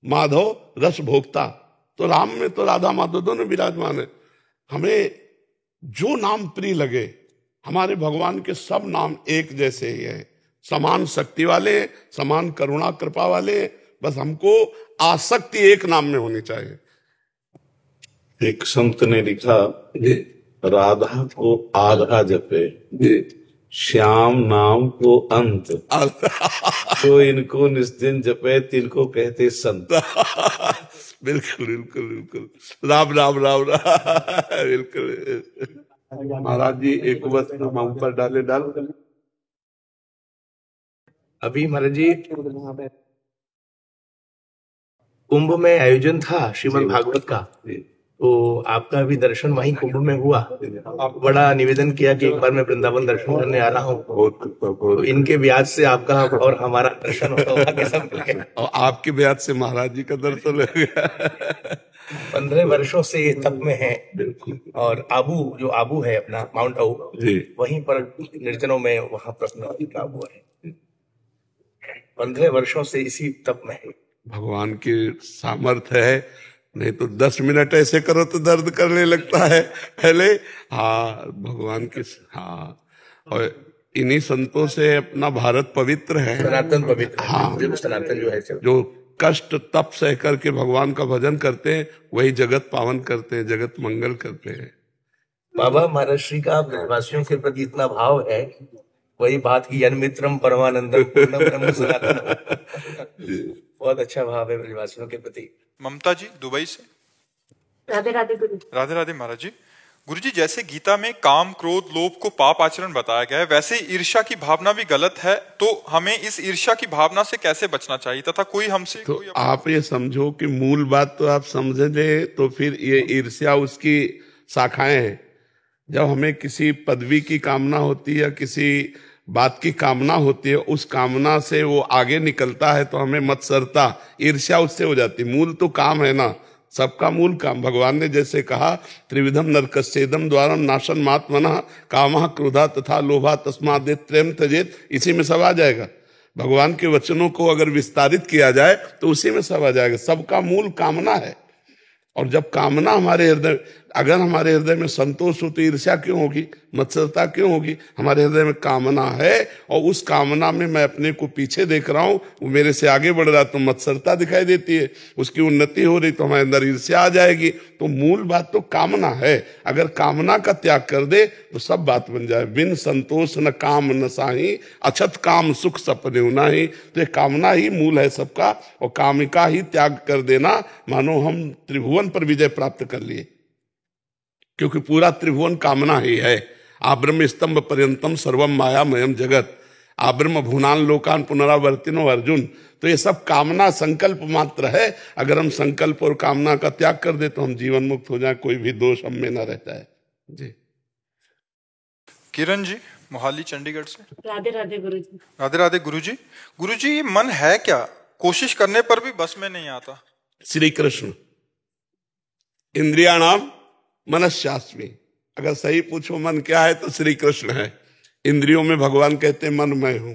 माधव रस भोक्ता। तो राम में तो राधा माधव दोनों विराजमान है। हमें जो नाम प्रिय लगे, हमारे भगवान के सब नाम एक जैसे ही हैं, समान शक्ति वाले, समान करुणा कृपा वाले। बस हमको आसक्ति एक नाम में होनी चाहिए। एक संत ने लिखा, राधा को आधा जपे, श्याम नाम को अंत, तो इनको निस्दिन जपे तिनको कहते संत। बिल्कुल बिल्कुल बिल्कुल, राम राम राम राम, बिल्कुल। महाराज जी, एक वस्त्र ऊपर डाल। अभी महाराज जी कुंभ में आयोजन था श्रीमद् भागवत का, तो आपका भी दर्शन वहीं कुंभ में हुआ। बड़ा निवेदन किया कि एक बार मैं वृंदावन दर्शन करने आ रहा हूँ, तो इनके ब्याज से आपका और हमारा दर्शन होगा। और आपके ब्याज से महाराज जी का दर्शन हो गया। 15 वर्षों से ये तप में है। और जो आबू है अपना माउंट आबू, वहीं पर निर्जनों में वहां प्रश्न का हुआ है। 15 वर्षों से इसी तप में है। भगवान की सामर्थ्य है, नहीं तो 10 मिनट ऐसे करो तो दर्द करने लगता है पहले। हाँ, भगवान की। हाँ, और इन्हीं संतों से अपना भारत पवित्र है, सनातन पवित्र। हाँ, सनातन जो है, जो कष्ट तप सह करके भगवान का भजन करते हैं, वही जगत पावन करते हैं, जगत मंगल करते हैं। बाबा महाराज श्री का ब्रजवासियों के प्रति इतना भाव है, वही बात की जन्मित्रम परमानंदम पूर्णम ब्रह्म सनातनम। बहुत अच्छा भाव है ब्रजवासियों के प्रति। ममता जी दुबई से। राधे राधे गुरु। राधे राधे महाराज जी। गुरु जी, जैसे गीता में काम क्रोध लोभ को पाप आचरण बताया गया है, वैसे ईर्ष्या की भावना भी गलत है। तो हमें इस ईर्ष्या की भावना से कैसे बचना चाहिए, तथा कोई हमसे तो आप ये समझो कि मूल बात तो आप समझ ले, तो फिर ये ईर्ष्या उसकी शाखाएं हैं। जब हमें किसी पदवी की कामना होती है या किसी बात की कामना होती है, उस कामना से वो आगे निकलता है तो हमें मत्सरता, ईर्ष्या उससे हो जाती। मूल तो काम है ना, सबका मूल काम। भगवान ने जैसे कहा, त्रिविधम नरकस्येदम द्वारम नाशन मात्मनः कामः क्रोधा तथा लोभा तस्माद् त्रयं त्यजेत। इसी में सब आ जाएगा। भगवान के वचनों को अगर विस्तारित किया जाए तो उसी में सब आ जाएगा। सबका मूल कामना है। और जब कामना हमारे हृदय, अगर हमारे हृदय में संतोष हो तो ईर्ष्या क्यों होगी, मत्सरता क्यों होगी? हमारे हृदय में कामना है और उस कामना में मैं अपने को पीछे देख रहा हूं, वो मेरे से आगे बढ़ रहा तो मत्सरता दिखाई देती है, उसकी उन्नति हो रही तो हमारे अंदर ईर्ष्या आ जाएगी। तो मूल बात तो कामना है। अगर कामना का त्याग कर दे तो सब बात बन जाए। बिन संतोष न काम न साही, अछत काम सुख सपने नाही। तो ये कामना ही मूल है सबका, और कामिका ही त्याग कर देना मानो हम त्रिभुवन पर विजय प्राप्त कर लिए, क्योंकि पूरा त्रिभुवन कामना ही है। आब्रह्म स्तंभ पर्यंतम सर्वम मायामयम जगत, आब्रह्म भुवनान लोकान पुनरावर्तिनो अर्जुन। तो ये सब कामना संकल्प मात्र है। अगर हम संकल्प और कामना का त्याग कर दे तो हम जीवन मुक्त हो जाए, कोई भी दोष हम में न रहता है जी। किरण जी मोहाली चंडीगढ़ से। राधे राधे गुरु जी। राधे राधे गुरु जी। गुरु जी, ये मन है क्या? कोशिश करने पर भी बस में नहीं आता। श्री कृष्ण इंद्रियाणाम मनश्चास्मि। अगर सही पूछो मन क्या है तो श्री कृष्ण है। इंद्रियों में भगवान कहते हैं मन मैं हूं।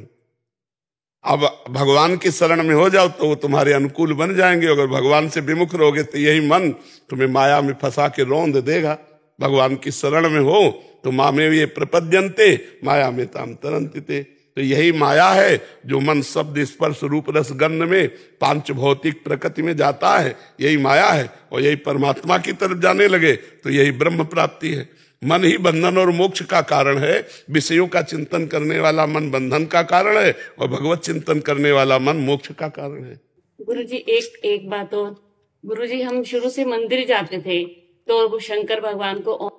अब भगवान की शरण में हो जाओ तो वो तुम्हारे अनुकूल बन जाएंगे। अगर भगवान से विमुख रहोगे तो यही मन तुम्हें माया में फंसा के रौंद देगा। भगवान की शरण में हो तो माँ में ये प्रपद्यन्ते माया में ताम तरन्ति ते। तो यही माया है जो मन शब्द स्पर्श रूप रस गंध में पांच भौतिक प्रकृति में जाता है, यही माया है। और यही परमात्मा की तरफ जाने लगे तो यही ब्रह्म प्राप्ति है। मन ही बंधन और मोक्ष का कारण है। विषयों का चिंतन करने वाला मन बंधन का कारण है और भगवत चिंतन करने वाला मन मोक्ष का कारण है। गुरुजी एक बात और, गुरुजी हम शुरू से मंदिर जाते थे तो वो शंकर भगवान को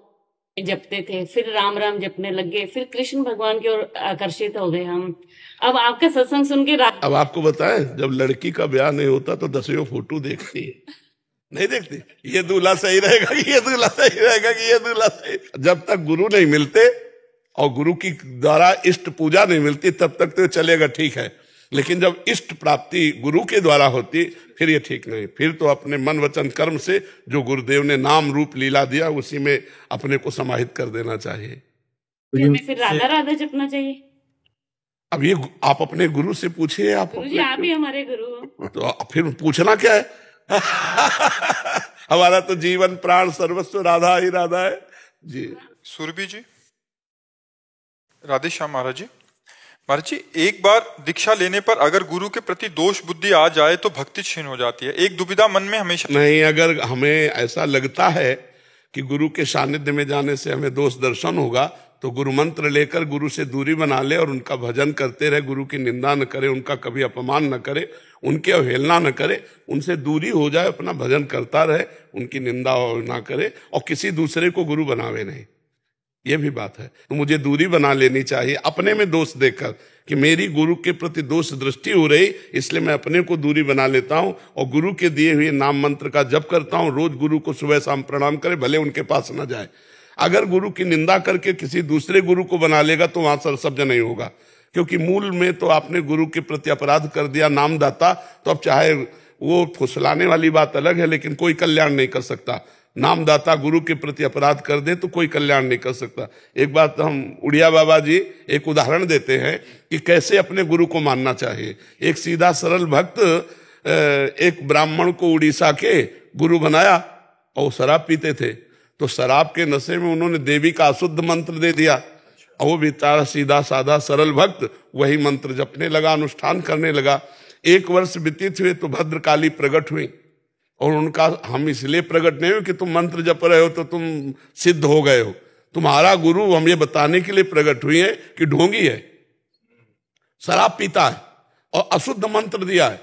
जपते थे, फिर राम राम जपने लग गए, फिर कृष्ण भगवान की ओर आकर्षित हो गए हम। अब आपका सत्संग सुन के अब आपको बताएं, जब लड़की का ब्याह नहीं होता तो 10 फोटो देखती है, नहीं देखती ये दूल्हा सही रहेगा कि ये दूल्हा सही रहेगा कि ये दूल्हा सही। जब तक गुरु नहीं मिलते और गुरु की द्वारा इष्ट पूजा नहीं मिलती तब तक तो चलेगा, ठीक है। लेकिन जब इष्ट प्राप्ति गुरु के द्वारा होती फिर ये ठीक नहीं। फिर तो अपने मन वचन कर्म से जो गुरुदेव ने नाम रूप लीला दिया उसी में अपने को समाहित कर देना चाहिए। फिर राधा राधा जपना चाहिए। अब ये आप अपने गुरु से पूछिए। आप गुरुजी आप ही हमारे गुरु हो। तो फिर पूछना क्या है? हमारा तो जीवन प्राण सर्वस्व राधा ही राधा है जी। सुरभि जी। राधे श्याम महाराज जी। महाराज जी, एक बार दीक्षा लेने पर अगर गुरु के प्रति दोष बुद्धि आ जाए तो भक्ति क्षीण हो जाती है। एक दुविधा मन में हमेशा नहीं। अगर हमें ऐसा लगता है कि गुरु के सानिध्य में जाने से हमें दोष दर्शन होगा तो गुरु मंत्र लेकर गुरु से दूरी बना ले और उनका भजन करते रहे। गुरु की निंदा न करे, उनका कभी अपमान न करे, उनकी अवहेलना न करे, उनसे दूरी हो जाए, अपना भजन करता रहे, उनकी निंदा ना करे और किसी दूसरे को गुरु बनावे नहीं। ये भी बात है। तो मुझे दूरी बना लेनी चाहिए अपने में दोष देखकर कि मेरी गुरु के प्रति दोष दृष्टि हो रही, इसलिए मैं अपने को दूरी बना लेता हूं और गुरु के दिए हुए नाम मंत्र का जप करता हूं। रोज गुरु को सुबह शाम प्रणाम करे, भले उनके पास न जाए। अगर गुरु की निंदा करके किसी दूसरे गुरु को बना लेगा तो वहां सरसब्ज नहीं होगा, क्योंकि मूल में तो आपने गुरु के प्रति अपराध कर दिया नामदाता। तो अब चाहे वो फुसलाने वाली बात अलग है, लेकिन कोई कल्याण नहीं कर सकता। नामदाता गुरु के प्रति अपराध कर दे तो कोई कल्याण नहीं कर सकता। एक बात हम उड़िया बाबा जी एक उदाहरण देते हैं कि कैसे अपने गुरु को मानना चाहिए। एक सीधा सरल भक्त एक ब्राह्मण को उड़ीसा के गुरु बनाया और शराब पीते थे, तो शराब के नशे में उन्होंने देवी का अशुद्ध मंत्र दे दिया और वो बेचारा सीधा साधा सरल भक्त वही मंत्र जपने लगा, अनुष्ठान करने लगा। 1 वर्ष व्यतीत हुए तो भद्रकाली प्रकट हुई और उनका हम इसलिए प्रकट नहीं हो कि तुम मंत्र जप रहे हो तो तुम सिद्ध हो गए हो, तुम्हारा गुरु हम ये बताने के लिए प्रकट हुई है कि ढोंगी है, शराब पीता है और अशुद्ध मंत्र दिया है।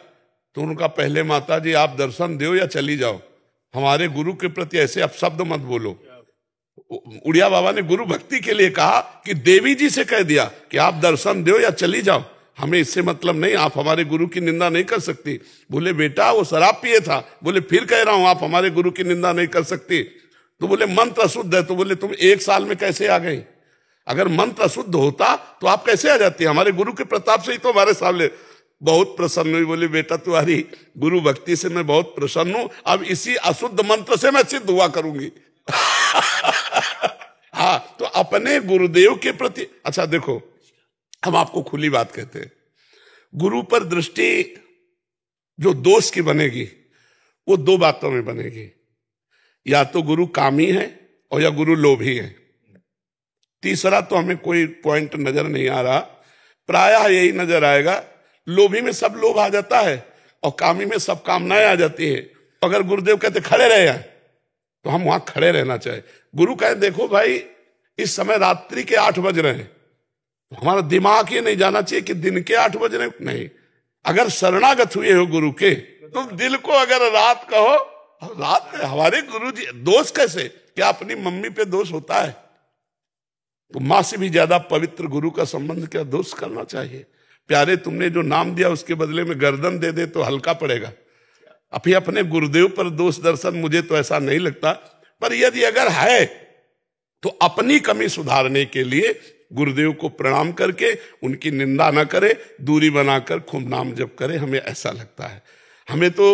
तो उनका पहले माता जी आप दर्शन दो या चली जाओ, हमारे गुरु के प्रति ऐसे अपशब्द मत बोलो। उड़िया बाबा ने गुरु भक्ति के लिए कहा कि देवी जी से कह दिया कि आप दर्शन दो या चली जाओ, हमें इससे मतलब नहीं, आप हमारे गुरु की निंदा नहीं कर सकती। बोले बेटा वो शराब पिए था। बोले फिर कह रहा हूं आप हमारे गुरु की निंदा नहीं कर सकती। तो बोले मंत्र अशुद्ध है। तो बोले तुम 1 साल में कैसे आ गई? अगर मंत्र अशुद्ध होता तो आप कैसे आ जाती? हमारे गुरु के प्रताप से ही तो हमारे सामने। बहुत प्रसन्न हुई, बोले बेटा तुम्हारी गुरु भक्ति से मैं बहुत प्रसन्न हूं, अब इसी अशुद्ध मंत्र से मैं सिद्ध हुआ करूंगी। हाँ, तो अपने गुरुदेव के प्रति अच्छा देखो, हम आपको खुली बात कहते हैं, गुरु पर दृष्टि जो दोष की बनेगी वो 2 बातों में बनेगी। या तो गुरु कामी है और या गुरु लोभी है। तीसरा तो हमें कोई पॉइंट नजर नहीं आ रहा, प्रायः यही नजर आएगा, लोभी में सब लोभ आ जाता है और कामी में सब कामनाएं आ जाती है। अगर गुरुदेव कहते खड़े रहे हैं तो हम वहां खड़े रहना चाहिए। गुरु कहे देखो भाई इस समय रात्रि के 8 बज रहे हैं, हमारा दिमाग ये नहीं जाना चाहिए कि दिन के 8 बज रहे नहीं। अगर शरणागत हुए हो गुरु के तो दिल को अगर रात कहो, रात में हमारे गुरु जी दोष कैसे, क्या अपनी मम्मी पे दोष होता है? तो मां से भी ज्यादा पवित्र गुरु का संबंध क्या दोष करना चाहिए? प्यारे तुमने जो नाम दिया उसके बदले में गर्दन दे दे तो हल्का पड़ेगा। अभी अपने गुरुदेव पर दोष दर्शन मुझे तो ऐसा नहीं लगता, पर यदि अगर है तो अपनी कमी सुधारने के लिए गुरुदेव को प्रणाम करके उनकी निंदा न करे, दूरी बनाकर खूब नाम जप करे, हमें ऐसा लगता है। हमें तो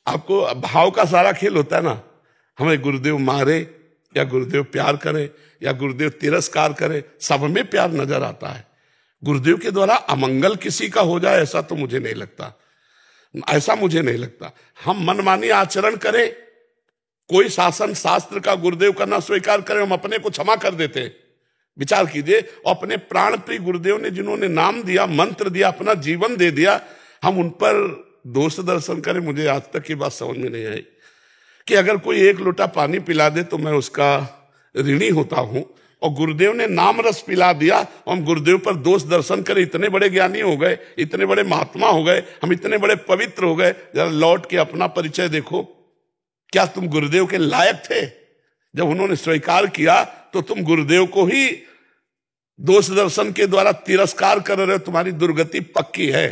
आपको भाव का सारा खेल होता है ना, हमें गुरुदेव मारे या गुरुदेव प्यार करे या गुरुदेव तिरस्कार करे, सब में प्यार नजर आता है। गुरुदेव के द्वारा अमंगल किसी का हो जाए ऐसा तो मुझे नहीं लगता, ऐसा मुझे नहीं लगता। हम मनमानी आचरण करें, कोई शासन शास्त्र का गुरुदेव का ना स्वीकार करें, हम अपने को क्षमा कर देते हैं। विचार कीजिए, अपने प्राण प्रिय गुरुदेव ने जिन्होंने नाम दिया, मंत्र दिया, अपना जीवन दे दिया, हम उन पर दोष दर्शन करें। मुझे आज तक की बात समझ में नहीं आई कि अगर कोई 1 लोटा पानी पिला दे तो मैं उसका ऋणी होता हूं, और गुरुदेव ने नाम रस पिला दिया और हम गुरुदेव पर दोष दर्शन करें। इतने बड़े ज्ञानी हो गए, इतने बड़े महात्मा हो गए, हम इतने बड़े पवित्र हो गए, जरा लौट के अपना परिचय देखो। क्या तुम गुरुदेव के लायक थे? जब उन्होंने स्वीकार किया तो तुम गुरुदेव को ही दोष दर्शन के द्वारा तिरस्कार कर रहे हो, तुम्हारी दुर्गति पक्की है।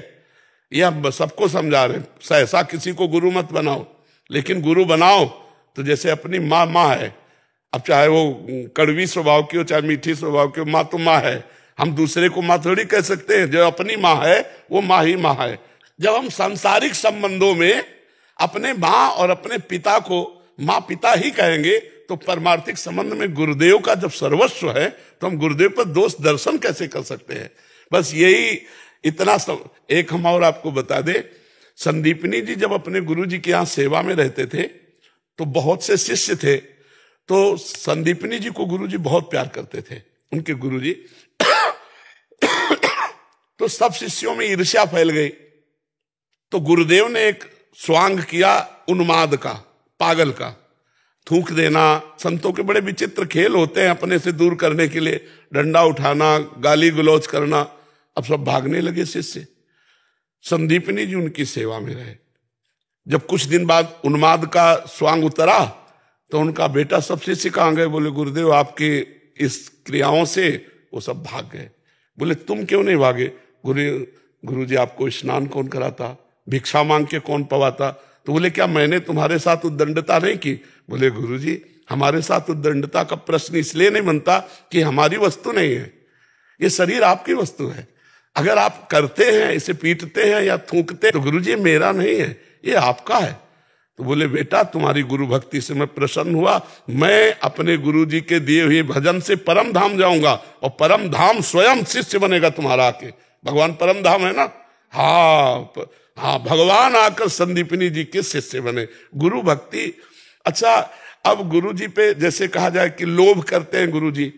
यह हम सबको समझा रहे हैं, सहसा किसी को गुरु मत बनाओ, लेकिन गुरु बनाओ तो जैसे अपनी माँ है, अब चाहे वो कड़वी स्वभाव की हो चाहे मीठी स्वभाव की हो, माँ तो माँ है। हम दूसरे को माँ थोड़ी कह सकते हैं, जो अपनी माँ है वो माँ ही माँ है। जब हम सांसारिक संबंधों में अपने माँ और अपने पिता को माँ पिता ही कहेंगे, तो परमार्थिक संबंध में गुरुदेव का जब सर्वस्व है तो हम गुरुदेव पर दोष दर्शन कैसे कर सकते हैं? बस यही इतना एक हम और आपको बता दे, संदीपनी जी जब अपने गुरु जी के यहाँ सेवा में रहते थे तो बहुत से शिष्य थे, तो संदीपनी जी को गुरु जी बहुत प्यार करते थे, उनके गुरु जी। तो सब शिष्यों में ईर्ष्या फैल गई, तो गुरुदेव ने एक स्वांग किया उन्माद का, पागल का, थूक देना। संतों के बड़े विचित्र खेल होते हैं अपने से दूर करने के लिए, डंडा उठाना, गाली गलौज करना। अब सब भागने लगे शिष्य, संदीपनी जी उनकी सेवा में रहे। जब कुछ दिन बाद उन्माद का स्वांग उतरा तो उनका बेटा सब शिष्य कहाँ गए? बोले गुरुदेव आपकी इस क्रियाओं से वो सब भाग गए। बोले तुम क्यों नहीं भागे? गुरु जी आपको स्नान कौन कराता, भिक्षा मांग के कौन पवाता? तो बोले क्या मैंने तुम्हारे साथ उद्दंडता नहीं की? बोले गुरु जी हमारे साथ उद्दंडता का प्रश्न इसलिए नहीं बनता कि हमारी वस्तु नहीं है, ये शरीर आपकी वस्तु है। अगर आप करते हैं, इसे पीटते हैं या थूकते हैं, तो गुरु जी मेरा नहीं है, ये आपका है। तो बोले बेटा तुम्हारी गुरु भक्ति से मैं प्रसन्न हुआ, मैं अपने गुरु जी के दिए हुए भजन से परम धाम जाऊंगा, और परम धाम स्वयं शिष्य बनेगा तुम्हारा आके। भगवान परम धाम है ना? हाँ, भगवान आकर संदीपनी जी के शिष्य बने। गुरु भक्ति। अच्छा, अब गुरु जी पे जैसे कहा जाए कि लोभ करते हैं गुरु जी,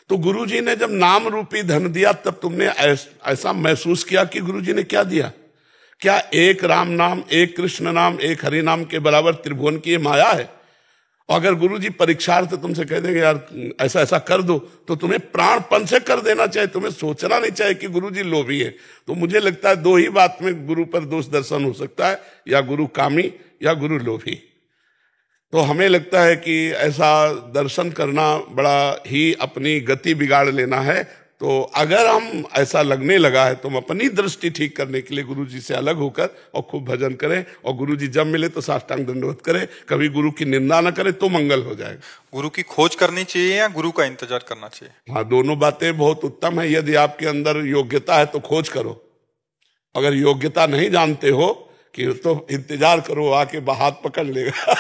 तो गुरु जी ने जब नाम रूपी धन दिया तब तुमने ऐसा महसूस किया कि गुरु जी ने क्या दिया? क्या एक राम नाम, एक कृष्ण नाम, एक हरि नाम के बराबर त्रिभुवन की ये माया है? और अगर गुरु जी परीक्षार्थ तुमसे कह देंगे यार ऐसा ऐसा कर दो, तो तुम्हें प्राणपण से कर देना चाहिए, तुम्हें सोचना नहीं चाहिए कि गुरु जी लोभी है। तो मुझे लगता है 2 ही बात में गुरु पर दोष दर्शन हो सकता है, या गुरु कामी या गुरु लोभी। तो हमें लगता है कि ऐसा दर्शन करना बड़ा ही अपनी गति बिगाड़ लेना है। तो अगर हम ऐसा लगने लगा है तो हम अपनी दृष्टि ठीक करने के लिए गुरु जी से अलग होकर और खूब भजन करें, और गुरु जी जब मिले तो साष्टांग दंडवत करें, कभी गुरु की निंदा न करें तो मंगल हो जाएगा। गुरु की खोज करनी चाहिए या गुरु का इंतजार करना चाहिए? हाँ, दोनों बातें बहुत उत्तम है। यदि आपके अंदर योग्यता है तो खोज करो, अगर योग्यता नहीं जानते हो कि तो इंतजार करो, आके हाथ पकड़ लेगा।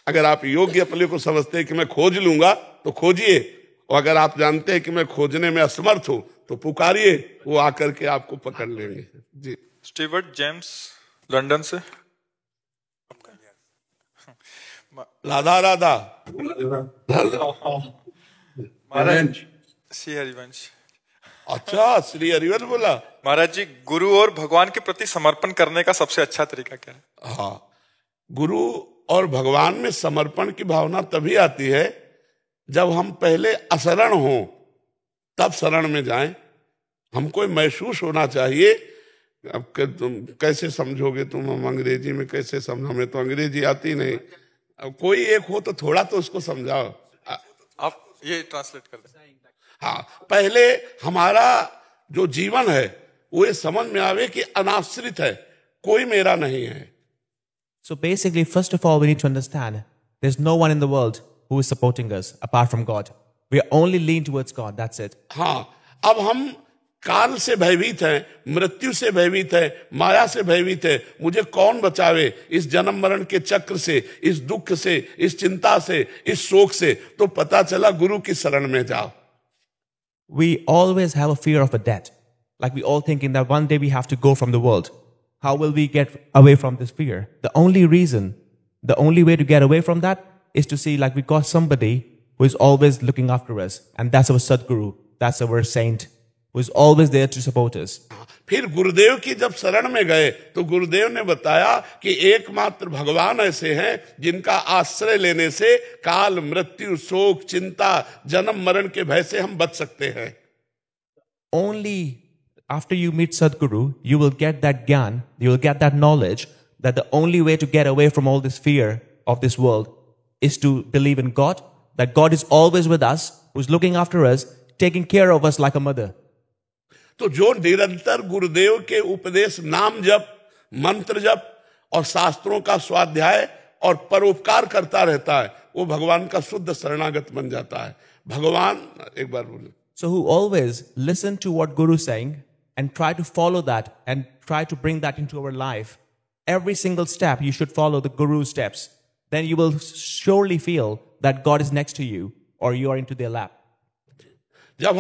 अगर आप योग्य अपने को समझते हैं कि मैं खोज लूंगा तो खोजिए, और अगर आप जानते हैं कि मैं खोजने में असमर्थ हूं तो पुकारिए, वो आकर के आपको पकड़ लेंगे। जी। स्टीवर्ट जेम्स लंदन से। राधा राधा। महाराज श्री हरिवंश। अच्छा, श्री हरिवंश बोला। महाराज जी, गुरु और भगवान के प्रति समर्पण करने का सबसे अच्छा तरीका क्या है? हाँ, गुरु और भगवान में समर्पण की भावना तभी आती है जब हम पहले अशरण हों, तब शरण में जाएं। हमको महसूस होना चाहिए। अब तुम कैसे समझोगे, तुम हम अंग्रेजी में कैसे समझो, हमें तो अंग्रेजी आती नहीं। अब कोई एक हो तो थोड़ा तो उसको समझाओ। आप ये ट्रांसलेट कर दें। हाँ, पहले हमारा जो जीवन है वो ये समझ में आवे कि अनाश्रित है, कोई मेरा नहीं है। So basically, first of all, we need to understand there's no one in the world who is supporting us apart from God. We are only lean towards God. That's it. हाँ, अब हम काल से भयभीत हैं, मृत्यु से भयभीत है, माया से भयभीत है। मुझे कौन बचावे इस जन्म मरण के चक्र से, इस दुख से, इस चिंता से, इस शोक से? तो पता चला गुरु की शरण में जाओ। We always have a fear of a death. Like we all thinking that one day we have to go from the world. How will we get away from this fear? The only reason, the only way to get away from that is to see like we got somebody who is always looking after us. And that's our Sadguru. That's our saint who is always there to support us. फिर गुरुदेव की जब शरण में गए तो गुरुदेव ने बताया कि एकमात्र भगवान ऐसे हैं जिनका आश्रय लेने से काल, मृत्यु, शोक, चिंता, जन्म मरण के भय से हम बच सकते हैं। Only after you meet Sadguru, you will get that gyan, you will get that knowledge that the only way to get away from all this fear of this world is to believe in God, that God is always with us, who's looking after us, taking care of us like a mother. तो जो निरंतर गुरुदेव के उपदेश, नाम जप, मंत्र जप और शास्त्रों का स्वाध्याय और परोपकार करता रहता है, वो भगवान का शुद्ध शरणागत बन जाता है। भगवान, एक बार बोले। So who always listen to what Guru is saying and try to follow that and try to bring that into our life. Every single step you should follow the Guru's steps. Then you will surely feel that God is next to you or you are into their lap. जब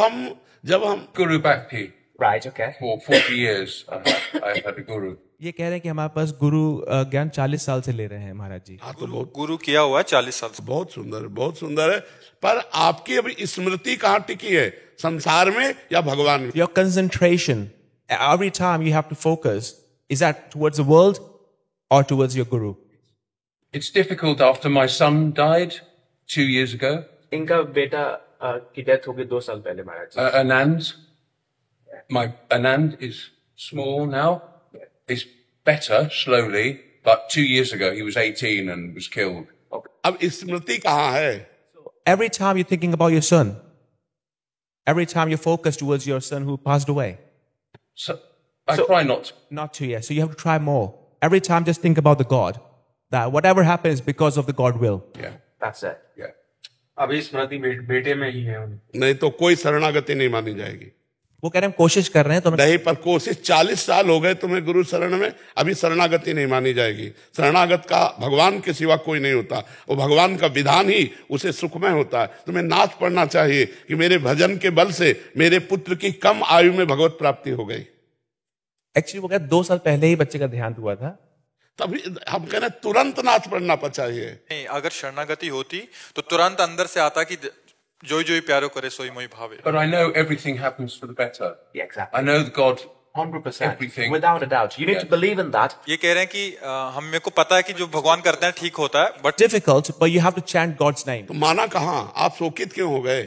हम Guru Bhakti. Right, okay. For 40 years, I've had a guru. ये कह रहे हैं कि हमारे पास गुरु ज्ञान 40 साल से ले रहे हैं महाराज जी। हाँ, तो बहुत गुरु किया हुआ है 40 साल से। बहुत सुंदर है, बहुत सुंदर है। पर आपकी अभी स्मृति कहाँ टिकी है, संसार में या भगवान में? Your concentration, every time you have to focus, is that towards the world or towards your guru? It's difficult after my son died 2 years ago. इनका बेटा की डेथ हो गई 2 साल पहले महाराज जी। Anand, my Anand is small now. It's better slowly, but 2 years ago he was 18 and was killed. अब स्मृति कहाँ है? Every time you're thinking about your son, every time you focus towards your son who passed away. So I try not to, yeah. So you have to try more. Every time just think about the God. That whatever happens because of the God will. Yeah. That's it. Yeah. अभी स्मृति बेटे में ही है। नहीं तो कोई शरणागति नहीं मानी जाएगी। वो कह रहे हैं कोशिश कर रहे हैं तो नहीं, पर कोशिश 40 साल हो गए तुम्हें गुरु शरण में, अभी शरणागति नहीं मानी जाएगी। शरणागत का भगवान के सिवा कोई नहीं होता, वो भगवान का विधान ही उसे सुखमय होता है। तुम्हें नाच पढ़ना चाहिए कि मेरे भजन के बल से मेरे पुत्र की कम आयु में भगवत प्राप्ति हो गई। एक्चुअली वो कहते 2 साल पहले ही बच्चे का देहांत हुआ था, तभी हम कह रहे तुरंत नाच पढ़ना चाहिए। नहीं, अगर शरणागति होती तो तुरंत अंदर से आता कि जोई जोई प्यारो करे सोई मोई भावे। But I know everything happens for the better. Yeah, exactly. I know God 100%. everything. Without a doubt. You need to believe in that. ये कह रहे हैं कि हम मेरे को पता है कि जो भगवान करते हैं ठीक होता है, but difficult, but you have to chant God's name. तो माना कहाँ? आप शोकित क्यों हो गए?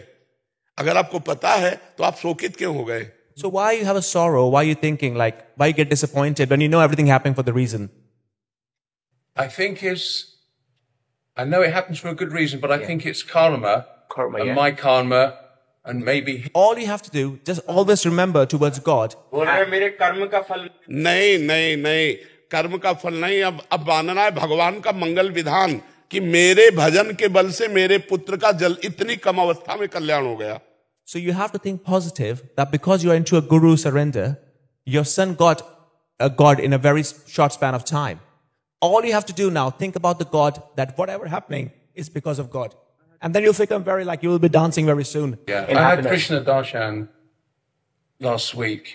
अगर आपको पता है तो आप शोकित क्यों हो गए? So why you have a sorrow? Why you thinking like, why you get disappointed when you know everything happening for the reason? I think I know it happens for a good reason, but I think it's karma. And my karma, and maybe all you have to do, just always remember towards God. बोल रहे मेरे कर्म का फल नहीं, कर्म का फल नहीं। अब मानना है भगवान का मंगल विधान कि मेरे भजन के बल से मेरे पुत्र का इतनी कम अवस्था में कल्याण हो गया। So you have to think positive that because you are into a guru surrender, your son got a God in a very short span of time. All you have to do now, think about the God that whatever happening is because of God. And then you'll become very like, you will be dancing very soon. Yeah, I had Krishna Darshan last week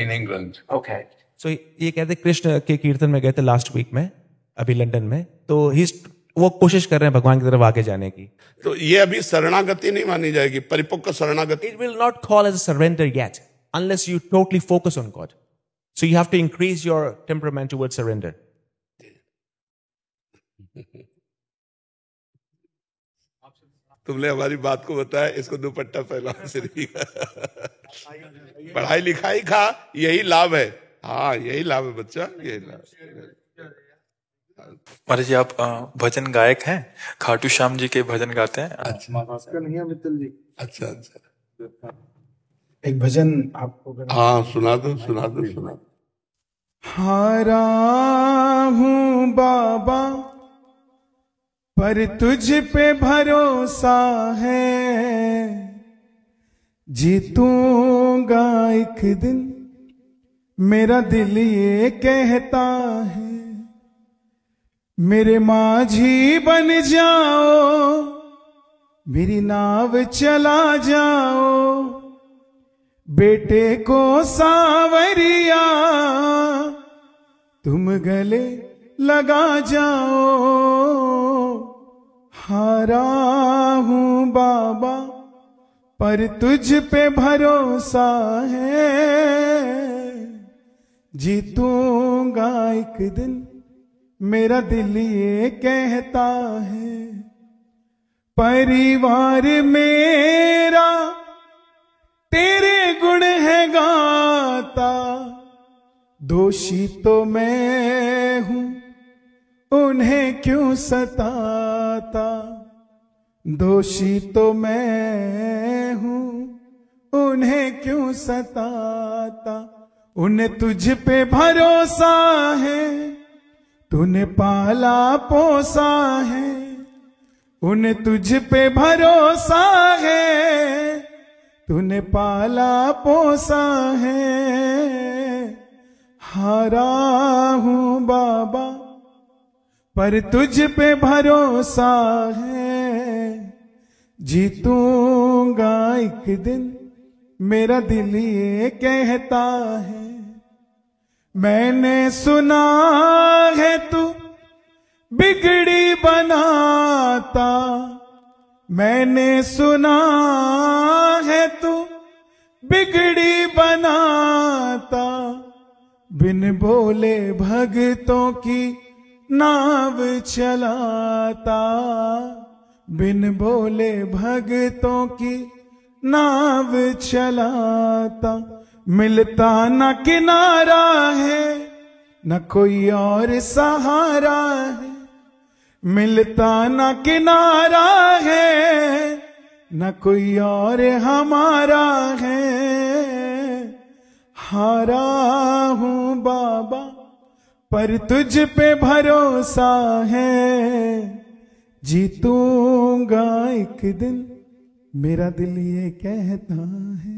in England. Okay. So ये कहते कृष्ण के कीर्तन में गए थे last week में, अभी London में, तो he's वो कोशिश कर रहे हैं भगवान की तरफ आगे जाने की. तो ये अभी शरणागति नहीं मानी जाएगी, परिपक्व शरणागति. It will not call as a surrender yet unless you totally focus on God. So you have to increase your temperament towards surrender. तुमने हमारी बात को बताया, इसको दुपट्टा फैला से पढ़ाई लिखाई का यही लाभ है. हाँ, यही लाभ है बच्चा, यही लाभ. महाराज जी, आप भजन गायक हैं, खाटू श्याम जी के भजन गाते हैं. अच्छा नहीं है मित्तल जी. अच्छा अच्छा, एक भजन आपको. हाँ सुना दो, सुना दो, सुना दो. हारा हूँ बाबा पर तुझ पे भरोसा है, जीतूंगा एक दिन मेरा दिल ये कहता है. मेरे माझी बन जाओ, मेरी नाव चला जाओ, बेटे को सावरिया तुम गले लगा जाओ. हारा हूँ बाबा पर तुझ पे भरोसा है, जीतूंगा एक दिन मेरा दिल ये कहता है. परिवार मेरा तेरे गुण है गाता, दोषी तो मैं हूं उन्हें क्यों सताता. दोषी तो मैं हूं उन्हें क्यों सताता. उन्हें तुझ पे भरोसा है, तूने पाला पोसा है. उन्हें तुझ पे भरोसा है, तूने पाला पोसा है. हारा हूँ बाबा पर तुझ पे भरोसा है, जीतूंगा एक दिन मेरा दिल ये कहता है. मैंने सुना है तू बिगड़ी बनाता, मैंने सुना है तू बिगड़ी बनाता. बिन बोले भगतों की नाव चलाता, बिन बोले भगतों की नाव चलाता. मिलता न किनारा है, न कोई और सहारा है. मिलता न किनारा है, न कोई और हमारा है. हारा हूँ बाबा पर तुझ पे भरोसा है, जीतूंगा एक दिन मेरा दिल ये कहता है.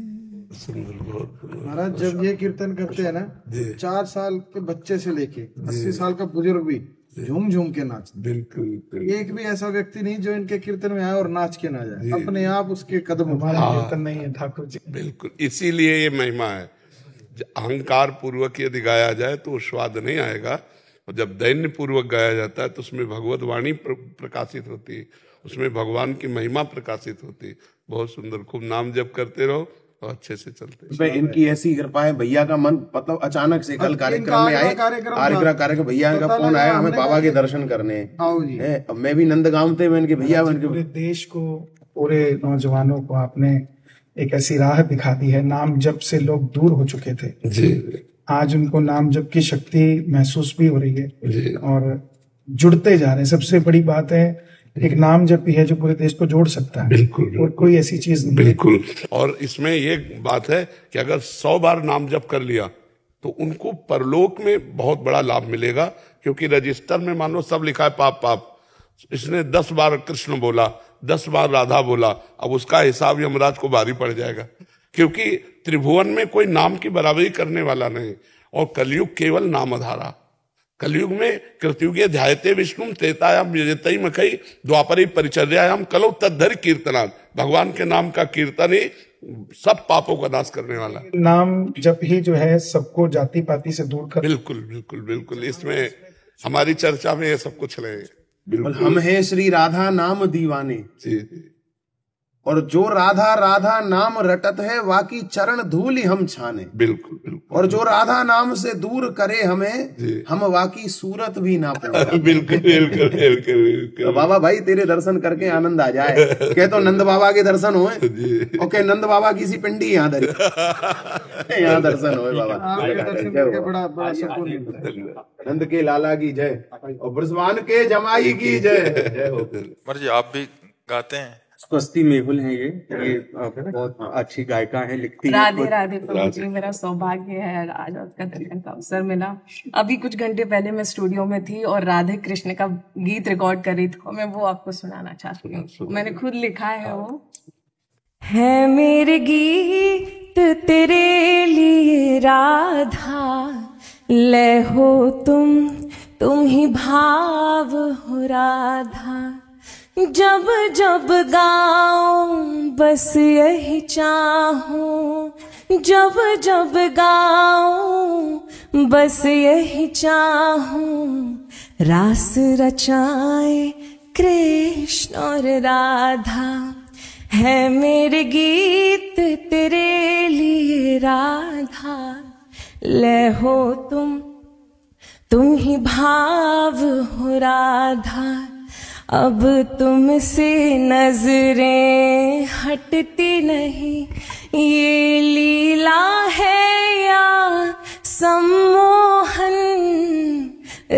महाराज जब ये कीर्तन करते हैं ना, 4 साल के बच्चे से लेके 80 साल का बुजुर्ग भी झूम झूम के नाच. बिल्कुल. एक भी ऐसा व्यक्ति नहीं जो इनके कीर्तन में आए और नाच के ना जाए, अपने आप उसके कदम. हमारा कीर्तन नहीं है ठाकुर जी. बिल्कुल, इसीलिए ये महिमा है. अहंकार पूर्वक यदि गाया जाए तो स्वाद नहीं आएगा, और जब दैन्य पूर्वक गाया जाता है तो उसमें भगवत वाणी प्रकाशित होती है, उसमें भगवान की महिमा प्रकाशित होती है. बहुत सुंदर. खूब नाम जप करते रहो और अच्छे से चलते. इनकी ऐसी कृपा है, भैया का मन मतलब अचानक से कल कार्यक्रम में आए, कार्यक्रम भैया का फोन आया, हमें बाबा के दर्शन करने. मैं भी नंदगांव थे, मैं इनके भैया पूरे देश को, पूरे नौजवानों को आपने एक ऐसी राह दिखा दी है. नाम जप से लोग दूर हो चुके थे जी, आज उनको नाम जप की शक्ति महसूस भी हो रही है और जुड़ते जा रहे हैं. सबसे बड़ी बात है, एक नाम जप ही है जो पूरे देश को जोड़ सकता है. बिल्कुल. और कोई ऐसी चीज नहीं. बिल्कुल. और इसमें ये बात है कि अगर 100 बार नाम जप कर लिया तो उनको परलोक में बहुत बड़ा लाभ मिलेगा, क्योंकि रजिस्टर में मानो सब लिखा है पाप पाप. इसने 10 बार कृष्ण बोला, 10 बार राधा बोला, अब उसका हिसाब यमराज को भारी पड़ जाएगा, क्योंकि त्रिभुवन में कोई नाम की बराबरी करने वाला नहीं. और कलयुग केवल नाम आधारा. कलयुग में कृतयुगे ध्यायते विष्णु त्रेतायाम यजतई मखई द्वापरी परिचर्यायाम कलौ तद्धरि कीर्तनात्. भगवान के नाम का कीर्तन ही सब पापों का नाश करने वाला. नाम जप ही जो है सबको जाति पाति से दूर कर. बिल्कुल बिल्कुल बिल्कुल. इसमें हमारी चर्चा में ये सब कुछ रहे. हम हैं श्री राधा नाम दीवाने, और जो राधा राधा नाम रटत है वाकी चरण धूलि हम छाने। बिल्कुल बिल्कुल। और जो राधा नाम से दूर करे हमें, हम वाकी सूरत भी ना पाए। बिल्कुल बिल्कुल बिल्कुल। तो बाबा भाई तेरे दर्शन करके आनंद आ जाए। कह तो नंद बाबा के दर्शन होए, ओके नंद बाबा की सी पिंडी यहाँ दरी, यहाँ दर्शन होए बाबा। बड़ा सुकून मिलता है। नंद के लाला की जय और ब्रजवान के जमाई की जय। जय हो। मर्जी आप भी गाते हैं? स्वस्ति मेहुल है ये बहुत अच्छी गायिका है, लिखती है। राधे राधे प्रभु जी, मेरा सौभाग्य है आज आपका दर्शन का अवसर मिला। अभी कुछ घंटे पहले मैं स्टूडियो में थी और राधे कृष्ण का गीत रिकॉर्ड कर रही थी, मैं वो आपको सुनाना चाहती हूँ। मैंने खुद लिखा है वो। है मेरे गीत तेरे लिए राधा, ले हो तुम ही भाव हो राधा। जब जब गाऊं बस यही चाहूं, जब जब गाऊं बस यही चाहूं, रास रचाए कृष्ण और राधा। है मेरे गीत तेरे लिए राधा, ले हो तुम ही भाव हो राधा। अब तुमसे नजरें हटती नहीं, ये लीला है या सम्मोहन।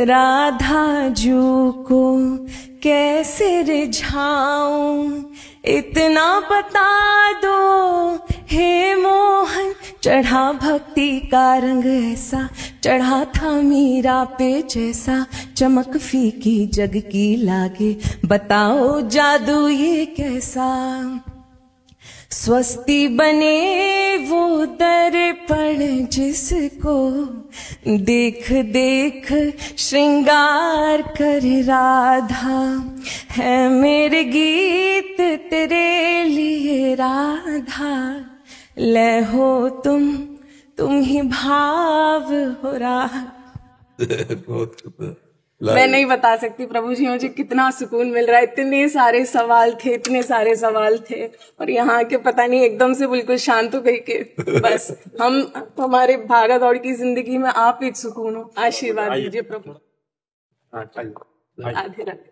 राधा जू को कैसे रिझाऊं, इतना बता दो हे मोहन। चढ़ा भक्ति का रंग ऐसा, चढ़ा था मीरा पे जैसा। चमक फीकी जग की लागे, बताओ जादू ये कैसा। स्वस्ति बने वो दर्पण जिसको देख देख श्रृंगार कर राधा। है मेरे गीत तेरे लिए राधा, ले हो तुम ही भाव हो राधा। मैं नहीं बता सकती प्रभु जी मुझे कितना सुकून मिल रहा है। इतने सारे सवाल थे और यहाँ के पता नहीं एकदम से बिल्कुल शांत हो गई कि बस हमारे भागा दौड़ की जिंदगी में आप एक सुकून हो। आशीर्वाद दीजिए प्रभु। राधे राधे।